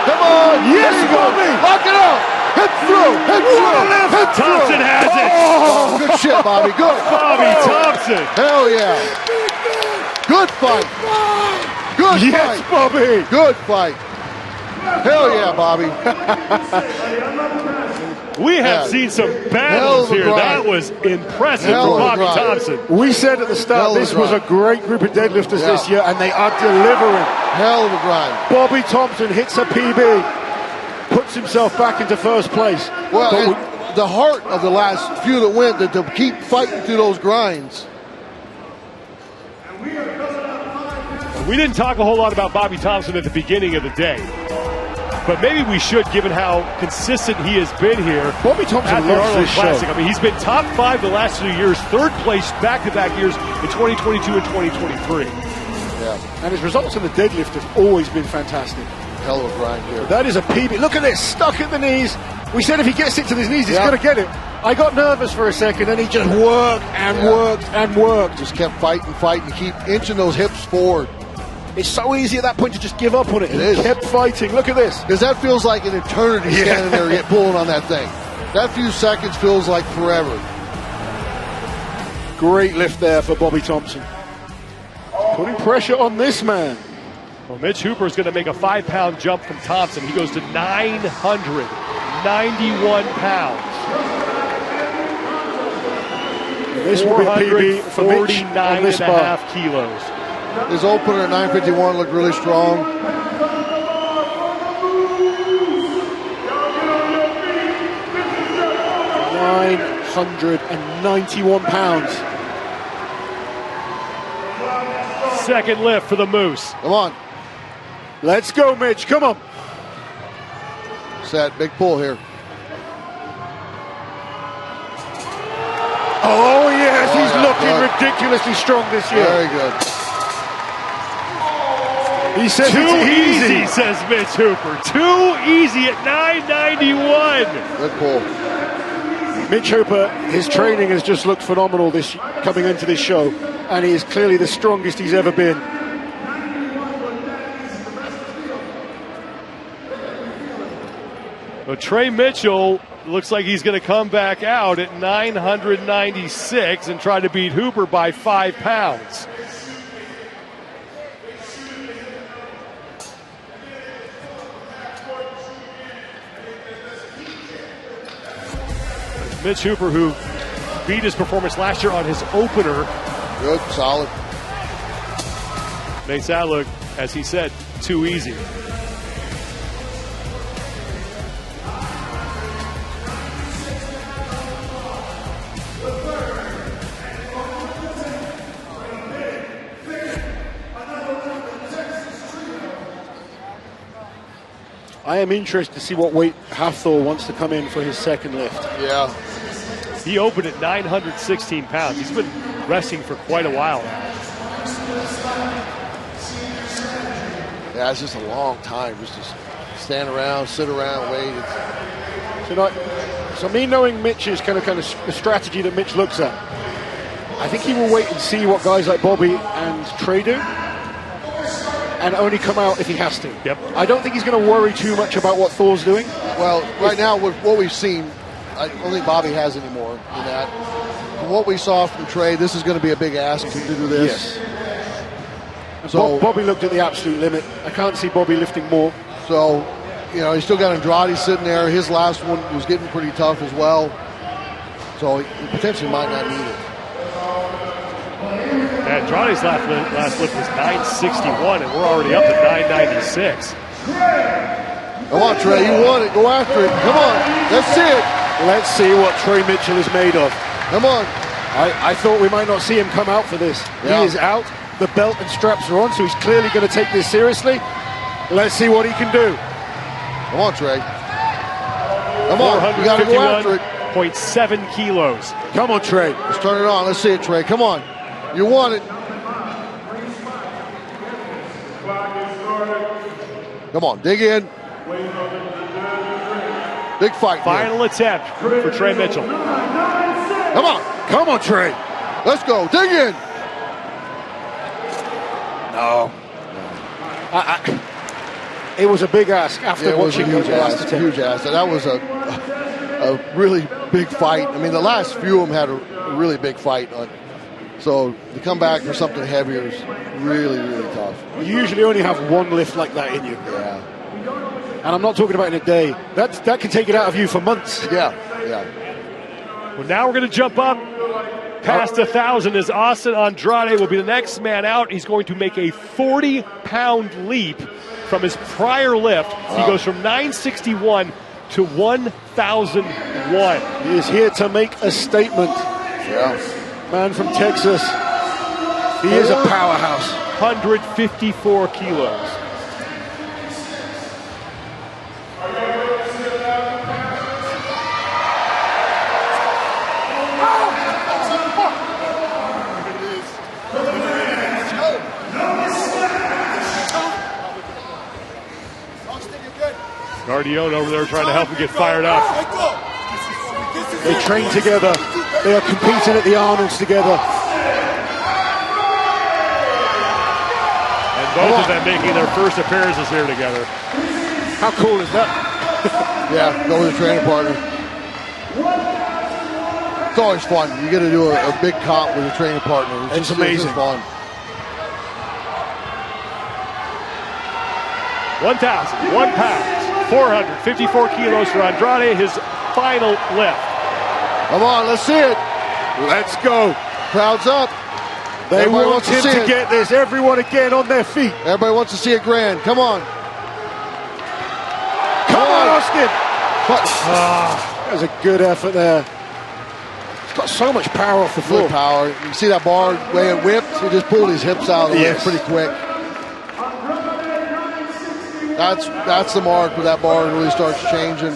Come on. Yes, There you go. Bobby. Lock it out. Hip through. Hip through. Hip through. Thompson has it. Oh, good shit, Bobby. Good. Bobby Thompson. Hell yeah. Good fight. Good Yes, fight. Bobby. Good fight. Hell yeah, Bobby. We have Yeah. seen some Hell battles of a here. grind. That was impressive Hell for of a Bobby grind. Thompson. We said at the start Hell of a this was a grind. great group of deadlifters Yeah. this year, and they are delivering. Hell of a grind. Bobby Thompson hits a PB, puts himself back into first place. Well, But and the heart of the last few that went, that to keep fighting through those grinds. We didn't talk a whole lot about Bobby Thompson at the beginning of the day. But maybe we should, given how consistent he has been here. Bobby Thompson at the loves Arnold this show. Classic. I mean, he's been top 5 the last 2 years, third place back-to-back years in 2022 and 2023. Yeah, And his results in the deadlift have always been fantastic. hell of a grind here. That is a PB. Look at this, stuck at the knees. We said if he gets it to his knees, he's Yeah. going to get it. I got nervous for a second, and he just worked and Yeah. worked and worked. Just kept fighting, keep inching those hips forward. It's so easy at that point to just give up on it. It He is. kept fighting. Look at this. Because that feels like an eternity Yeah. standing there pulling on that thing. That few seconds feels like forever. Great lift there for Bobby Thompson. Putting pressure on this man. Well, Mitch Hooper is going to make a 5-pound jump from Thompson. He goes to 991 pounds. This will be PB for Mitch on this bar. 49.5 kilos. His opener at 951 looked really strong. £991. Second lift for the Moose. Come on. Let's go, Mitch. Come on. Set. Big pull here. Oh, yes. He's yeah, looking good. ridiculously strong this year. Very good. He says Too it's easy, says Mitch Hooper. Too easy at 991. Good pull. Mitch Hooper, his training has just looked phenomenal coming into this show, and he is clearly the strongest he's ever been. Well, Trey Mitchell looks like he's going to come back out at 996 and try to beat Hooper by 5 pounds. Mitch Hooper, who beat his performance last year on his opener. Good, solid. Makes that look, as he said, too easy. I am interested to see what weight Hathor wants to come in for his second lift. Yeah. He opened at 916 pounds. He's been resting for quite a while now. Yeah, it's just a long time just to stand around, sit around, wait. So me knowing Mitch's kind of the strategy that Mitch looks at, I think he will wait and see what guys like Bobby and Trey do, and only come out if he has to. Yep. I don't think he's going to worry too much about what Thor's doing. Well, right now, with what we've seen, I don't think Bobby has any more in that. From what we saw from Trey, this is going to be a big ask to do this. Yes. So Bobby looked at the absolute limit. I can't see Bobby lifting more. So, you know, he's still got Andrade sitting there. His last one was getting pretty tough as well. So he potentially might not need it. Andrade's last lift was 961, and we're already up to 996. Come on, Trey, you want it. Go after it. Come on. Let's see it. Let's see what Trey Mitchell is made of. Come on. I thought we might not see him come out for this. Yeah. He is out. The belt and straps are on, so he's clearly going to take this seriously. Let's see what he can do. Come on, Trey. Come on. You got to go after it. 451.7 kilos. Come on, Trey. Let's turn it on. Let's see it, Trey. Come on. You want it. Come on, dig in. Big fight. Final attempt for Trey Mitchell. Come on. Come on, Trey. Let's go. Dig in. No. It was a big ask after watching those last attempts. Huge ask. That was a really big fight. I mean, the last few of them had a really big fight. So to come back for something heavier is really, really tough. You usually only have one lift like that in you. Yeah. And I'm not talking about in a day. That can take it out of you for months. Yeah. Well, now we're going to jump up past 1,000 as Austin Andrade will be the next man out. He's going to make a 40-pound leap from his prior lift. Wow. He goes from 961 to 1,001. He is here to make a statement. Yeah. Man from Texas. He is a powerhouse. 154 kilos. Guardione over there trying to help him get fired up. They train together. They are competing at the Arnolds together. And both of them making their first appearances here together. How cool is that? Yeah, go with a training partner. It's always fun. You get to do a big comp with a training partner. It's amazing. It's fun. 1,001 pounds, 454 kilos for Andrade, his final lift. Come on, let's see it. Let's go. Crowd's up. They Everybody want wants him see to it. get this. Everyone again on their feet. Everybody wants to see it grand. Come on. Come on, Austin. But, That was a good effort there. He's got so much power off the floor. good power. You can see that bar way it whipped. He just pulled his hips out of the way pretty quick. That's the mark where that bar really starts changing.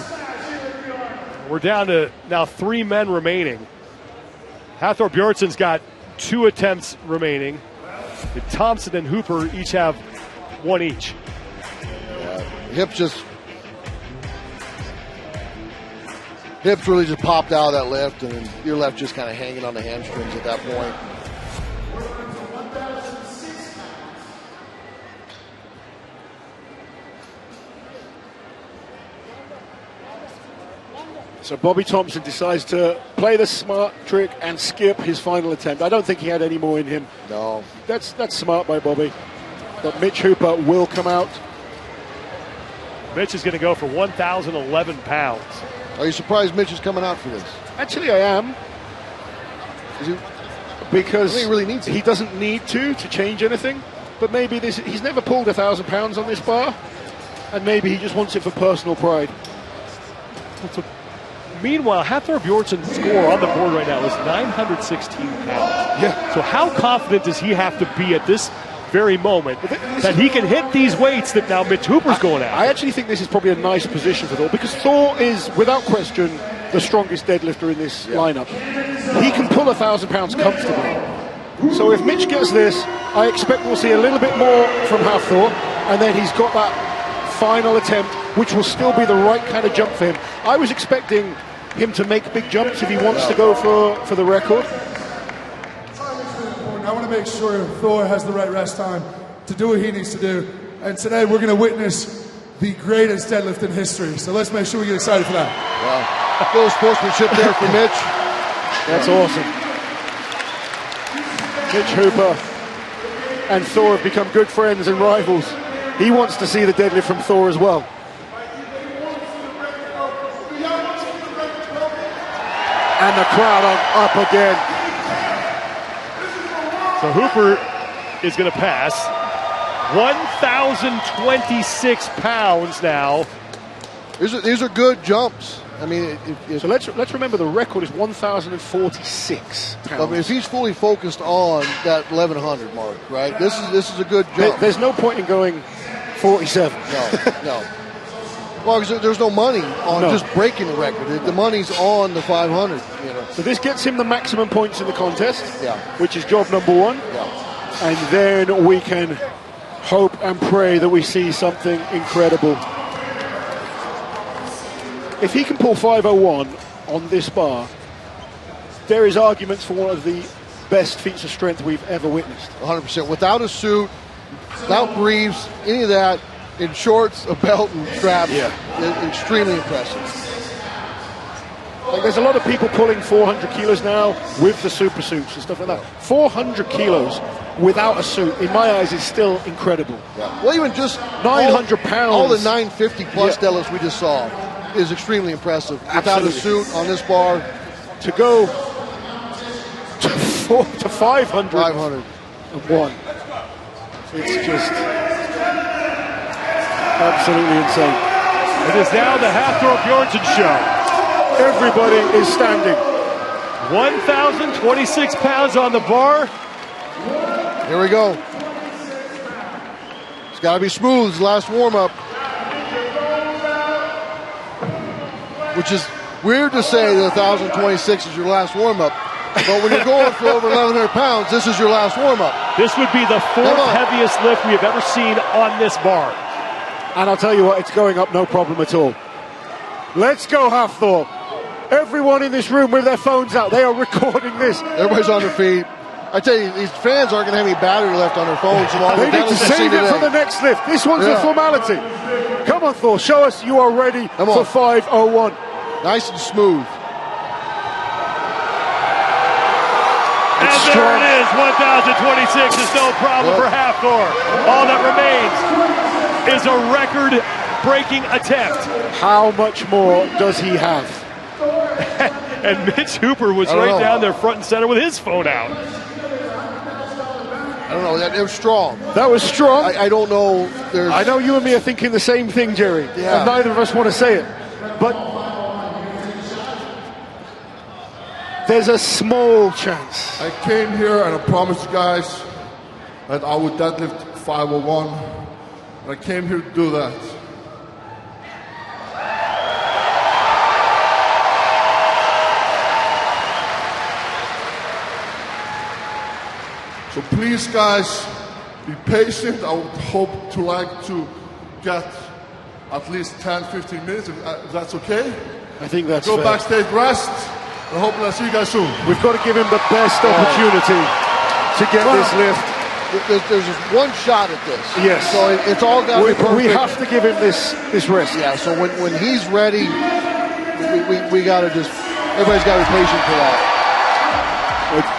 We're down to now 3 men remaining. Hathor Bjornsson's got 2 attempts remaining. And Thompson and Hooper each have 1 each. Hips really just popped out of that lift, and your left just kind of hanging on the hamstrings at that point. So Bobby Thompson decides to play the smart trick and skip his final attempt. I don't think he had any more in him. No. That's smart by Bobby. But Mitch Hooper will come out. Mitch is going to go for 1,011 pounds. Are you surprised Mitch is coming out for this? Actually, I am. Is he? Because I think he really needs it. he doesn't need to change anything. But maybe he's never pulled 1,000 pounds on this bar. And maybe he just wants it for personal pride. Meanwhile, Hathor Bjornsson's score on the board right now is 916 pounds. Yeah. So how confident does he have to be at this very moment that he can hit these weights that now Mitch Hooper's going at? I actually think this is probably a nice position for Thor, because Thor is, without question, the strongest deadlifter in this lineup. He can pull 1,000 pounds comfortably. So if Mitch gets this, I expect we'll see a little bit more from Hathor, and then he's got that final attempt, which will still be the right kind of jump for him. I was expecting him to make big jumps if he wants to go for the record. I want to make sure Thor has the right rest time to do what he needs to do. And today we're going to witness the greatest deadlift in history. So let's make sure we get excited for that. Wow. Little sportsmanship there for Mitch. That's awesome. Mitch Hooper and Thor have become good friends and rivals. He wants to see the deadlift from Thor as well. And the crowd up again. So Hooper is going to pass. 1,026 pounds now. These are good jumps. I mean, So let's remember the record is 1,046 pounds. I mean, if he's fully focused on that 1,100 mark, right? This is a good jump. There's no point in going 47. No. Well, because there's no money on just breaking the record. The money's on the 500. You know. So this gets him the maximum points in the contest, Yeah. which is job number 1. Yeah. And then we can hope and pray that we see something incredible. If he can pull 501 on this bar, there is arguments for one of the best feats of strength we've ever witnessed. 100%. Without a suit, without briefs, any of that, in shorts, a belt, and straps, extremely impressive. Like, there's a lot of people pulling 400 kilos now with the super suits and stuff like that. 400 kilos without a suit, in my eyes, is still incredible. Yeah. Well, even just 900 pounds. All the 950 plus deadlifts we just saw is extremely impressive. Without a suit on this bar, to go to 500. 501. It's just absolutely insane. It is now the Hathor Bjornsson show. Everybody is standing. 1,026 pounds on the bar. Here we go. It's got to be smooth. His last warm-up. Which is weird to say that 1,026 is your last warm-up. But when you're going for over 1,100 pounds, this is your last warm-up. This would be the 4th heaviest lift we have ever seen on this bar. And I'll tell you what, it's going up no problem at all. Let's go, Hathor. Everyone in this room with their phones out, they are recording this. Everybody's on their feet. I tell you, these fans aren't going to have any battery left on their phones. They need to save it for the next lift. This one's a formality. Come on, Thor, show us you are ready for 501. Nice and smooth. And there it is, 1,026 is no problem for Hathor. All that remains is a record-breaking attempt. How much more does he have? And Mitch Hooper was right down there front and center with his phone out. I don't know. It was strong. That was strong. I don't know. I know you and me are thinking the same thing, Jerry. Yeah. And neither of us want to say it. But there's a small chance. I came here and I promised you guys that I would deadlift 501. And I came here to do that. So please, guys, be patient. I would hope to get at least 10, 15 minutes, if that's okay. I think that's Go fair. backstage, rest. I hope I'll see you guys soon. We've got to give him the best opportunity to get this lift. There's just one shot at this. Yes. So it's all got to be perfect. We have to give him this rest. Yeah, so when he's ready, we got to everybody's got to be patient for that.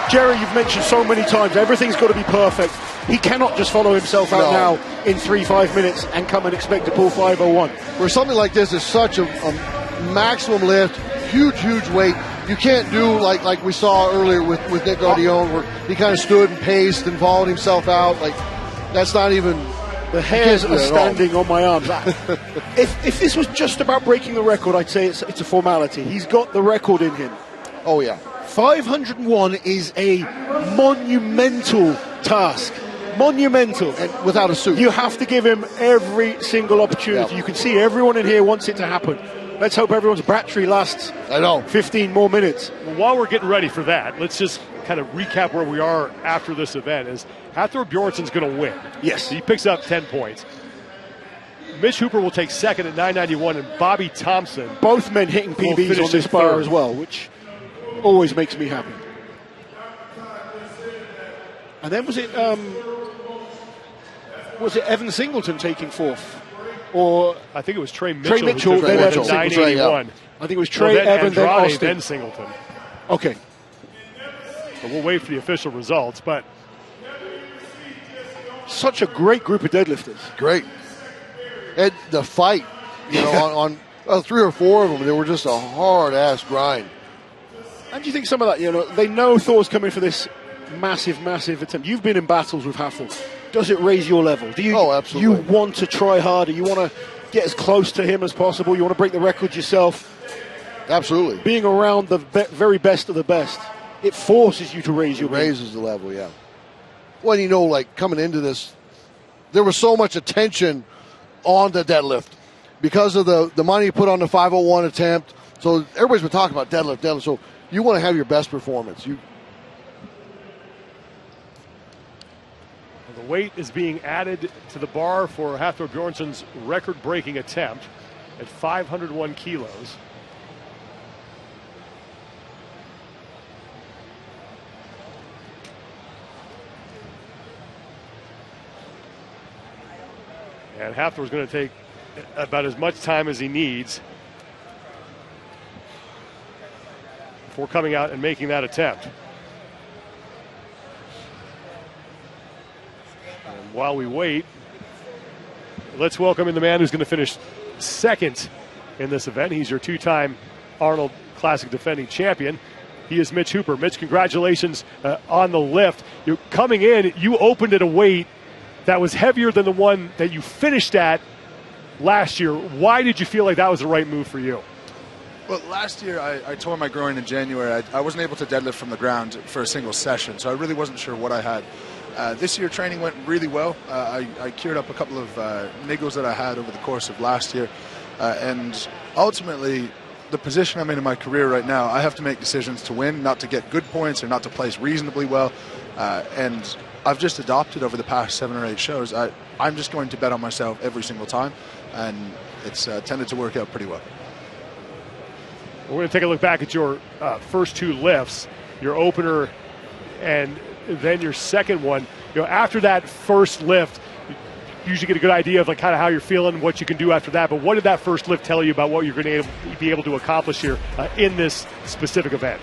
Jerry, you've mentioned so many times, everything's got to be perfect. He cannot just follow himself out now in 3-5 minutes and come and expect to pull 501. Where something like this is such a maximum lift, huge weight. You can't do like we saw earlier with Nick Guardione, where he kind of stood and paced and followed himself out. Like, that's not even... The hairs are standing on my arms. If this was just about breaking the record, I'd say it's a formality. He's got the record in him. Oh, yeah. 501 is a monumental task. Monumental. And without a suit. You have to give him every single opportunity. Yeah. You can see everyone in here wants it to happen. Let's hope everyone's battery lasts 15 more minutes. Well, while we're getting ready for that, let's just kind of recap where we are after this event. Is Hatton Bjornsson's going to win. Yes. He picks up 10 points. Mitch Hooper will take second at 991, and Bobby Thompson. Both men hitting PBs on this bar as well, which always makes me happy. And then was it Evan Singleton taking fourth? Or I think it was Trey Mitchell. Trey Mitchell, then Evan 981. I think it was Trey, Evan, Andrade, then Austin. then Singleton. Okay. So we'll wait for the official results, but such a great group of deadlifters. Great. And the fight, on 3 or 4 of them, they were just a hard-ass grind. And do you think some of that, they know Thor's coming for this massive attempt. You've been in battles with Hatton. Does it raise your level? Do you? Oh, absolutely. You want to try harder? You want to get as close to him as possible? You want to break the record yourself? Absolutely. Being around the very best of the best, it forces you to raise your level. Raises the level, yeah. Well, coming into this, there was so much attention on the deadlift because of the money you put on the 501 attempt. So everybody's been talking about deadlift. So you want to have your best performance. The weight is being added to the bar for Hatton Bjornsson's record-breaking attempt at 501 kilos. And Hatton's going to take about as much time as he needs before coming out and making that attempt. And while we wait, let's welcome in the man who's going to finish second in this event. He's your 2-time Arnold Classic defending champion. He is Mitch Hooper. Mitch, congratulations on the lift. You're coming in, you opened at a weight that was heavier than the one that you finished at last year. Why did you feel like that was the right move for you? Well, last year I tore my groin in January. I wasn't able to deadlift from the ground for a single session, so I really wasn't sure what I had. This year training went really well. I cured up a couple of niggles that I had over the course of last year, and ultimately the position I'm in my career right now, I have to make decisions to win, not to get good points or not to place reasonably well, and I've just adopted over the past 7 or 8 shows. I'm just going to bet on myself every single time, and it's tended to work out pretty well. We're going to take a look back at your first 2 lifts, your opener and then your second one. After that first lift, you usually get a good idea of kind of how you're feeling, what you can do after that. But what did that first lift tell you about what you're going to be able to accomplish here in this specific event?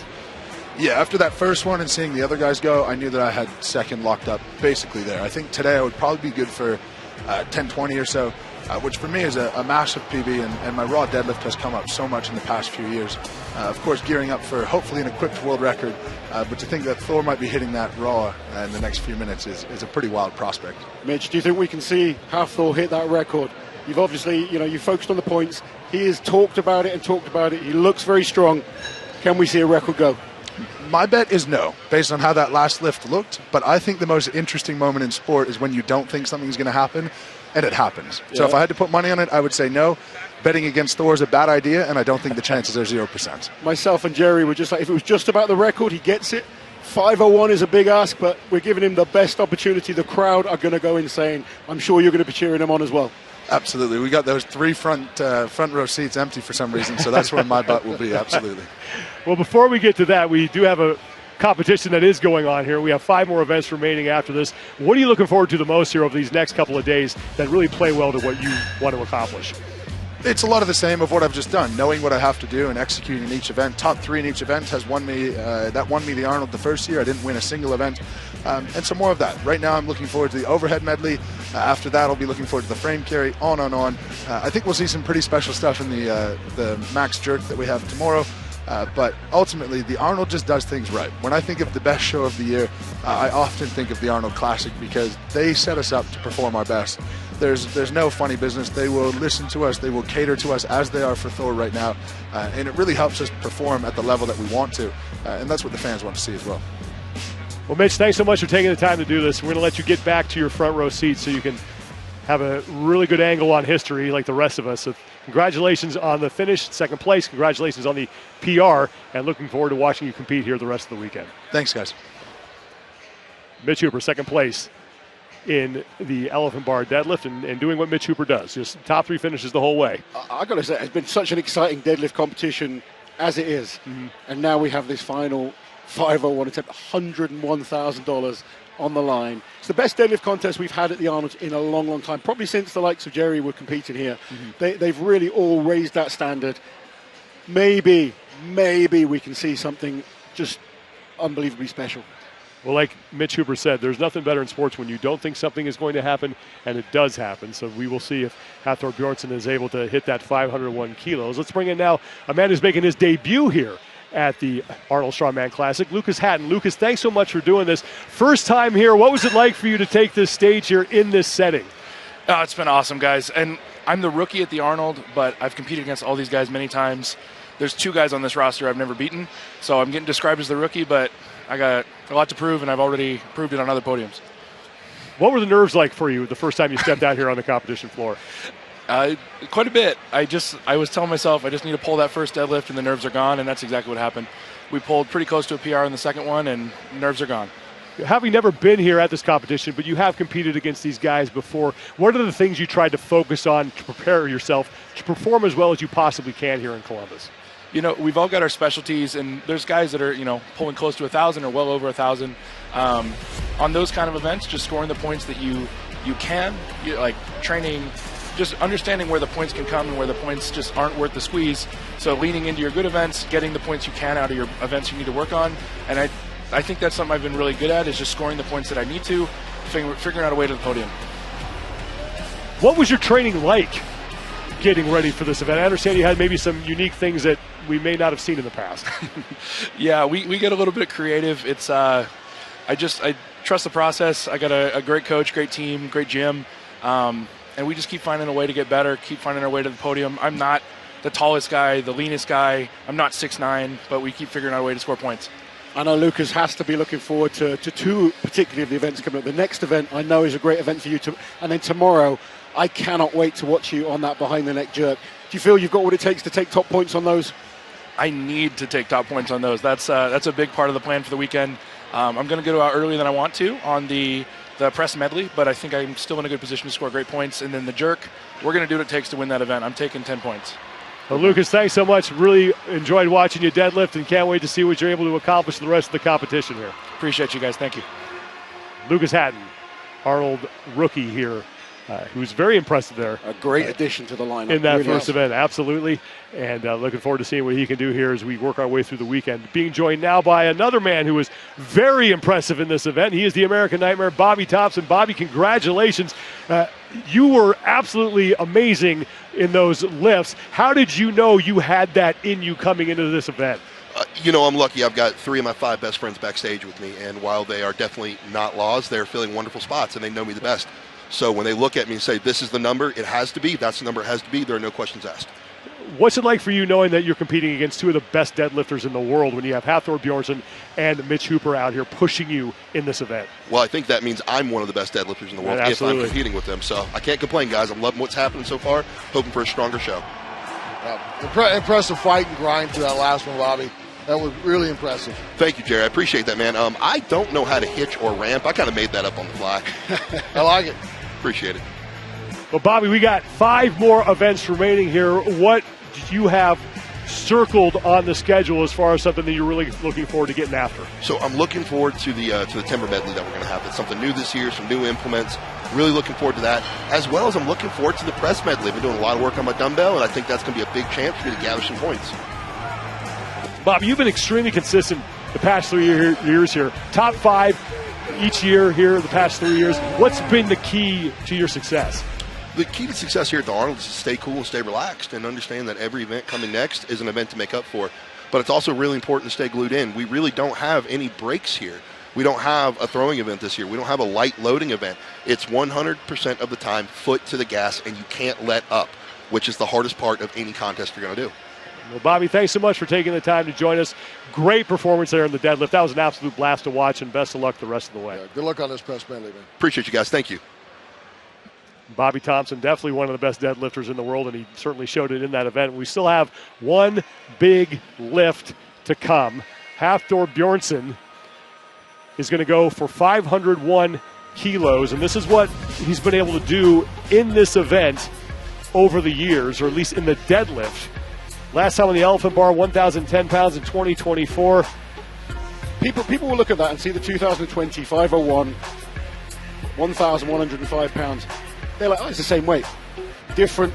Yeah, after that first one and seeing the other guys go, I knew that I had second locked up basically there. I think today I would probably be good for 10:20 or so, which for me is a massive PB, and my raw deadlift has come up so much in the past few years. Of course, gearing up for hopefully an equipped world record, but to think that Thor might be hitting that raw in the next few minutes is a pretty wild prospect. Mitch, do you think we can see how Thor hit that record? You've obviously, you focused on the points. He has talked about it and talked about it. He looks very strong. Can we see a record go? My bet is no, based on how that last lift looked. But I think the most interesting moment in sport is when you don't think something's going to happen, and it happens. Yeah. So if I had to put money on it, I would say no. Betting against Thor is a bad idea, and I don't think the chances are 0%. Myself and Jerry were just like, if it was just about the record, he gets it. 5:01 is a big ask, but we're giving him the best opportunity. The crowd are going to go insane. I'm sure you're going to be cheering him on as well. Absolutely. We got those 3 front row seats empty for some reason, so that's where my butt will be, absolutely. Well, before we get to that, we do have a competition that is going on here. We have 5 more events remaining after this. What are you looking forward to the most here over these next couple of days that really play well to what you want to accomplish? It's a lot of the same of what I've just done, knowing what I have to do and executing each event. Top 3 in each event has won me the Arnold the first year. I didn't win a single event. And some more of that. Right now I'm looking forward to the overhead medley. After that I'll be looking forward to the frame carry, on and on. I think we'll see some pretty special stuff in the max jerk that we have tomorrow. But ultimately, the Arnold just does things right. When I think of the best show of the year, I often think of the Arnold Classic because they set us up to perform our best. There's no funny business. They will listen to us. They will cater to us as they are for Thor right now. And it really helps us perform at the level that we want to. And that's what the fans want to see as well. Well, Mitch, thanks so much for taking the time to do this. We're going to let you get back to your front row seat so you can have a really good angle on history like the rest of us. So congratulations on the finish, second place. Congratulations on the PR, and looking forward to watching you compete here the rest of the weekend. Thanks, guys. Mitch Hooper, second place in the elephant bar deadlift and doing what Mitch Hooper does, just top 3 finishes the whole way. I got to say, it's been such an exciting deadlift competition as it is. Mm-hmm. And now we have this final 5:01 attempt, $101,000 on the line. It's the best deadlift contest we've had at the Arnold in a long, long time, probably since the likes of Jerry were competing here. Mm-hmm. They've really all raised that standard. Maybe we can see something just unbelievably special. Well, like Mitch Hooper said, there's nothing better in sports when you don't think something is going to happen, and it does happen. So we will see if Hatton Bjornsson is able to hit that 501 kilos. Let's bring in now a man who's making his debut here at the Arnold Strongman Classic, Lucas Hatton. Lucas, thanks so much for doing this. First time here. What was it like for you to take this stage here in this setting? Oh, it's been awesome, guys. And I'm the rookie at the Arnold, but I've competed against all these guys many times. There's 2 guys on this roster I've never beaten, so I'm getting described as the rookie, but I got a lot to prove, and I've already proved it on other podiums. What were the nerves like for you the first time you stepped out here on the competition floor? Quite a bit. I was telling myself I just need to pull that first deadlift and the nerves are gone, and that's exactly what happened. We pulled pretty close to a PR in the second one, and nerves are gone. Having never been here at this competition, but you have competed against these guys before, what are the things you tried to focus on to prepare yourself to perform as well as you possibly can here in Columbus? We've all got our specialties, and there's guys that are, pulling close to 1,000 or well over 1,000. On those kind of events, just scoring the points that you can, like training, just understanding where the points can come and where the points just aren't worth the squeeze. So leaning into your good events, getting the points you can out of your events you need to work on. And I think that's something I've been really good at, is just scoring the points that I need to, figuring out a way to the podium. What was your training like getting ready for this event? I understand you had maybe some unique things that we may not have seen in the past. Yeah, we get a little bit creative. It's I trust the process. I got a great coach, great team, great gym. And we just keep finding a way to get better, keep finding our way to the podium. I'm not the tallest guy, the leanest guy. I'm not 6'9", but we keep figuring out a way to score points. I know Lucas has to be looking forward to 2 particularly of the events coming up. The next event I know is a great event for you, and then tomorrow I cannot wait to watch you on that behind-the-neck jerk. Do you feel you've got what it takes to take top points on those? I need to take top points on those. That's a big part of the plan for the weekend. I'm going to go out earlier than I want to on the press medley, but I think I'm still in a good position to score great points. And then the jerk, we're going to do what it takes to win that event. I'm taking 10 points. Well, Lucas, thanks so much. Really enjoyed watching you deadlift and can't wait to see what you're able to accomplish the rest of the competition here. Appreciate you guys. Thank you. Lucas Hatton, Arnold rookie here who's very impressive there. A great addition to the lineup. In that really first is. event, absolutely. And looking forward to seeing what he can do here as we work our way through the weekend. Being joined now by another man who was very impressive in this event. He is the American Nightmare, Bobby Thompson. Bobby, congratulations. You were absolutely amazing in those lifts. How did you know you had that in you coming into this event? I'm lucky. I've got 3 of my 5 best friends backstage with me, and while they are definitely not laws, they're filling wonderful spots, and they know me the best. So when they look at me and say, this is the number, it has to be, that's the number it has to be, there are no questions asked. What's it like for you knowing that you're competing against 2 of the best deadlifters in the world when you have Hatton Bjornsson and Mitch Hooper out here pushing you in this event? Well, I think that means I'm one of the best deadlifters in the world if I'm competing with them. So I can't complain, guys. I'm loving what's happening so far, hoping for a stronger show. Impressive fight and grind to that last one, Bobby. That was really impressive. Thank you, Jerry. I appreciate that, man. I don't know how to hitch or ramp. I kind of made that up on the fly. I like it. Appreciate it. Well, Bobby, we got 5 more events remaining here. What do you have circled on the schedule as far as something that you're really looking forward to getting after? So I'm looking forward to the timber medley that we're going to have. It's something new this year, some new implements. Really looking forward to that, as well as I'm looking forward to the press medley. I've been doing a lot of work on my dumbbell, and I think that's going to be a big chance for me to gather some points. Bob, you've been extremely consistent the past 3 years here. Top 5 each year here the past 3 years. What's been the key to your success? The key to success here at the Arnold is to stay cool and stay relaxed and understand that every event coming next is an event to make up for. But it's also really important to stay glued in. We really don't have any breaks here. We don't have a throwing event this year. We don't have a light loading event. It's 100% of the time foot to the gas, and you can't let up, which is the hardest part of any contest you're going to do. Well, Bobby, thanks so much for taking the time to join us. Great performance there in the deadlift. That was an absolute blast to watch, and best of luck the rest of the way. Yeah, good luck on this press medley, man. Appreciate you guys. Thank you. Bobby Thompson, definitely one of the best deadlifters in the world, and he certainly showed it in that event. We still have one big lift to come. Hatton Bjornsson is going to go for 501 kilos, and this is what he's been able to do in this event over the years, or at least in the deadlift. Last time on the elephant bar, 1,010 pounds in 2024. People will look at that and see the 2020 501, 1,105 pounds. They're like, oh, it's the same weight. Different,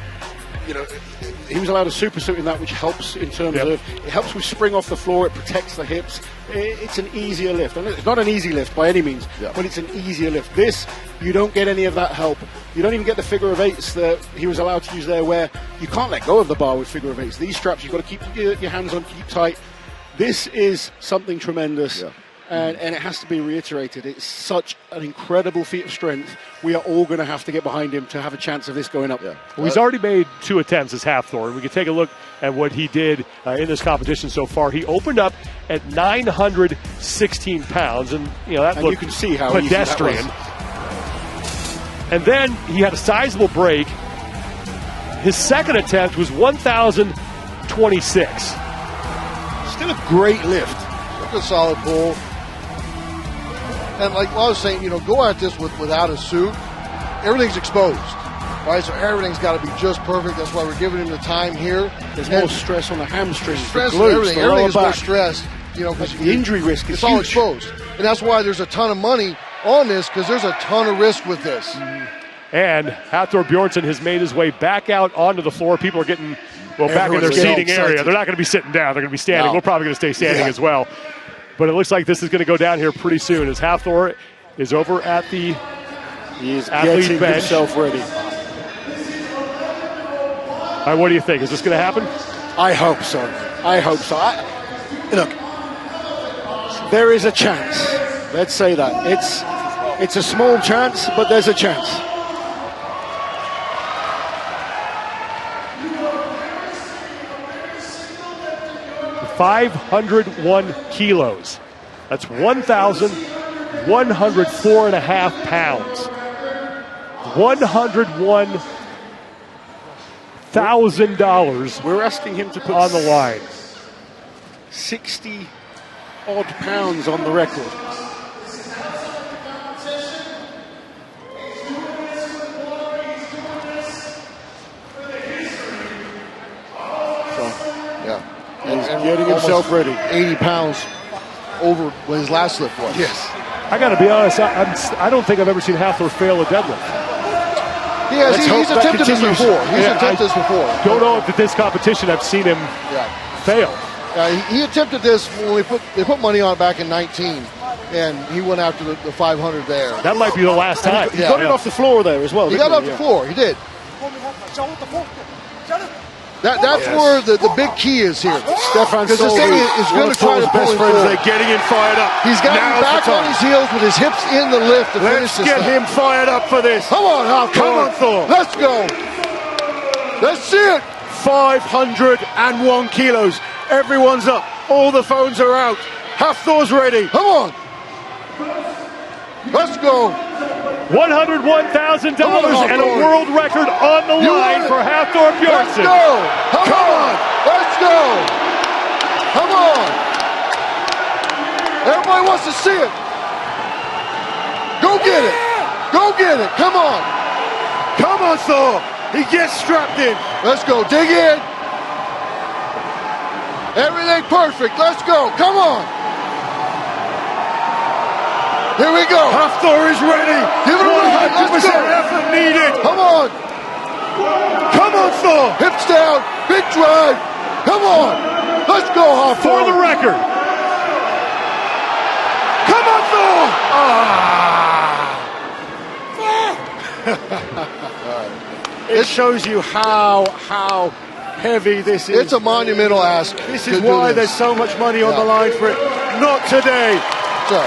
he was allowed a super suit in that, which helps in terms of, it helps with spring off the floor, it protects the hips. It's an easier lift. And it's not an easy lift by any means, but it's an easier lift. This, you don't get any of that help. You don't even get the figure of eights that he was allowed to use there, where you can't let go of the bar with figure of eights. These straps, you've got to keep your hands on, keep tight. This is something tremendous. Yeah. And it has to be reiterated. It's such an incredible feat of strength. We are all going to have to get behind him to have a chance of this going up. Yeah. Well, he's already made 2 attempts as Hatton. We can take a look at what he did in this competition so far. He opened up at 916 pounds, and that looked, you can see how pedestrian. Easy that was. And then he had a sizable break. His second attempt was 1,026. Still a great lift. Good solid pull. And like I was saying, go at this without a suit. Everything's exposed, right? So everything's got to be just perfect. That's why we're giving him the time here. There's more stress on the hamstrings, stress the glutes, on everything. Everything is more stressed. Because the injury risk is huge. All exposed, and that's why there's a ton of money on this, because there's a ton of risk with this. And Hatton Bjornsson has made his way back out onto the floor. People are getting back in their seating area. They're not going to be sitting down. They're going to be standing. No. We're probably going to stay standing as well. But it looks like this is going to go down here pretty soon as Hatton is over at the athlete bench. Himself ready. All right, what do you think? Is this going to happen? I hope so. Look, there is a chance. Let's say that. It's a small chance, but there's a chance. $501 kilos. That's 1,104.5 pounds. $101,000. We're asking him to put on the line. 60 odd pounds on the record. And getting himself ready. 80 pounds over what his last lift was. Yes. I got to be honest, I don't think I've ever seen Hatton fail a deadlift. He has. Let's hope He's that attempted this continues. before. He's Yeah, attempted this before. Don't know if at this competition I've seen him fail. He attempted this when they put money on it back in 19, and he went after the 500 there. That might be the last time. He got it off the floor there as well. He got off the floor. He did. That's where the big key is here. Stefan because this thing is going to try to pull him forward. They're getting him fired up. He's got him back on his heels with his hips in the lift to finish Let's this get thing. him fired up for this. Come on, Hafthor. Come on, Thor. Let's go. Let's see it. 501 kilos. Everyone's up. All the phones are out. Hafthor's ready. Come on. Let's go. $101,000 and a world record on the line for Hatton Bjornsson. Let's go. Come on. Let's go. Come on. Everybody wants to see it. Go get it. Go get it. Come on. Come on, Thor. He gets strapped in. Let's go. Dig in. Everything perfect. Let's go. Come on. Here we go. Hafthor is ready. Give it a 100% effort needed. Come on. Come on, Thor. Hips down. Big drive. Come on. Let's go, Hafthor. For the record. Come on, Thor. It shows you how heavy this is. It's a monumental ask. This is why there's so much money on the line for it. Not today. So,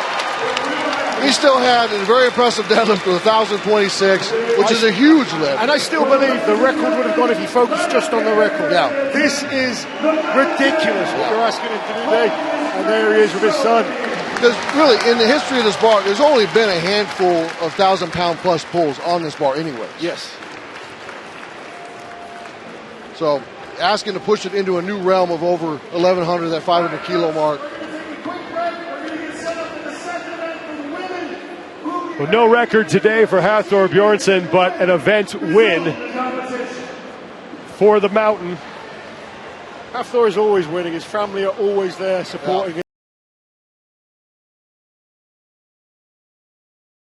he still had a very impressive deadlift with 1,026, which is a huge lift. And I still believe the record would have gone if he focused just on the record. Yeah. This is ridiculous what you're asking him to do today. And there he is with his son. Because really, in the history of this bar, there's only been a handful of 1,000-pound plus pulls on this bar anyway. Yes. So, asking to push it into a new realm of over 1,100, that 500 kilo mark. Well, no record today for Hatton Bjornsson, but an event win for the mountain. Hafthor is always winning. His family are always there supporting him.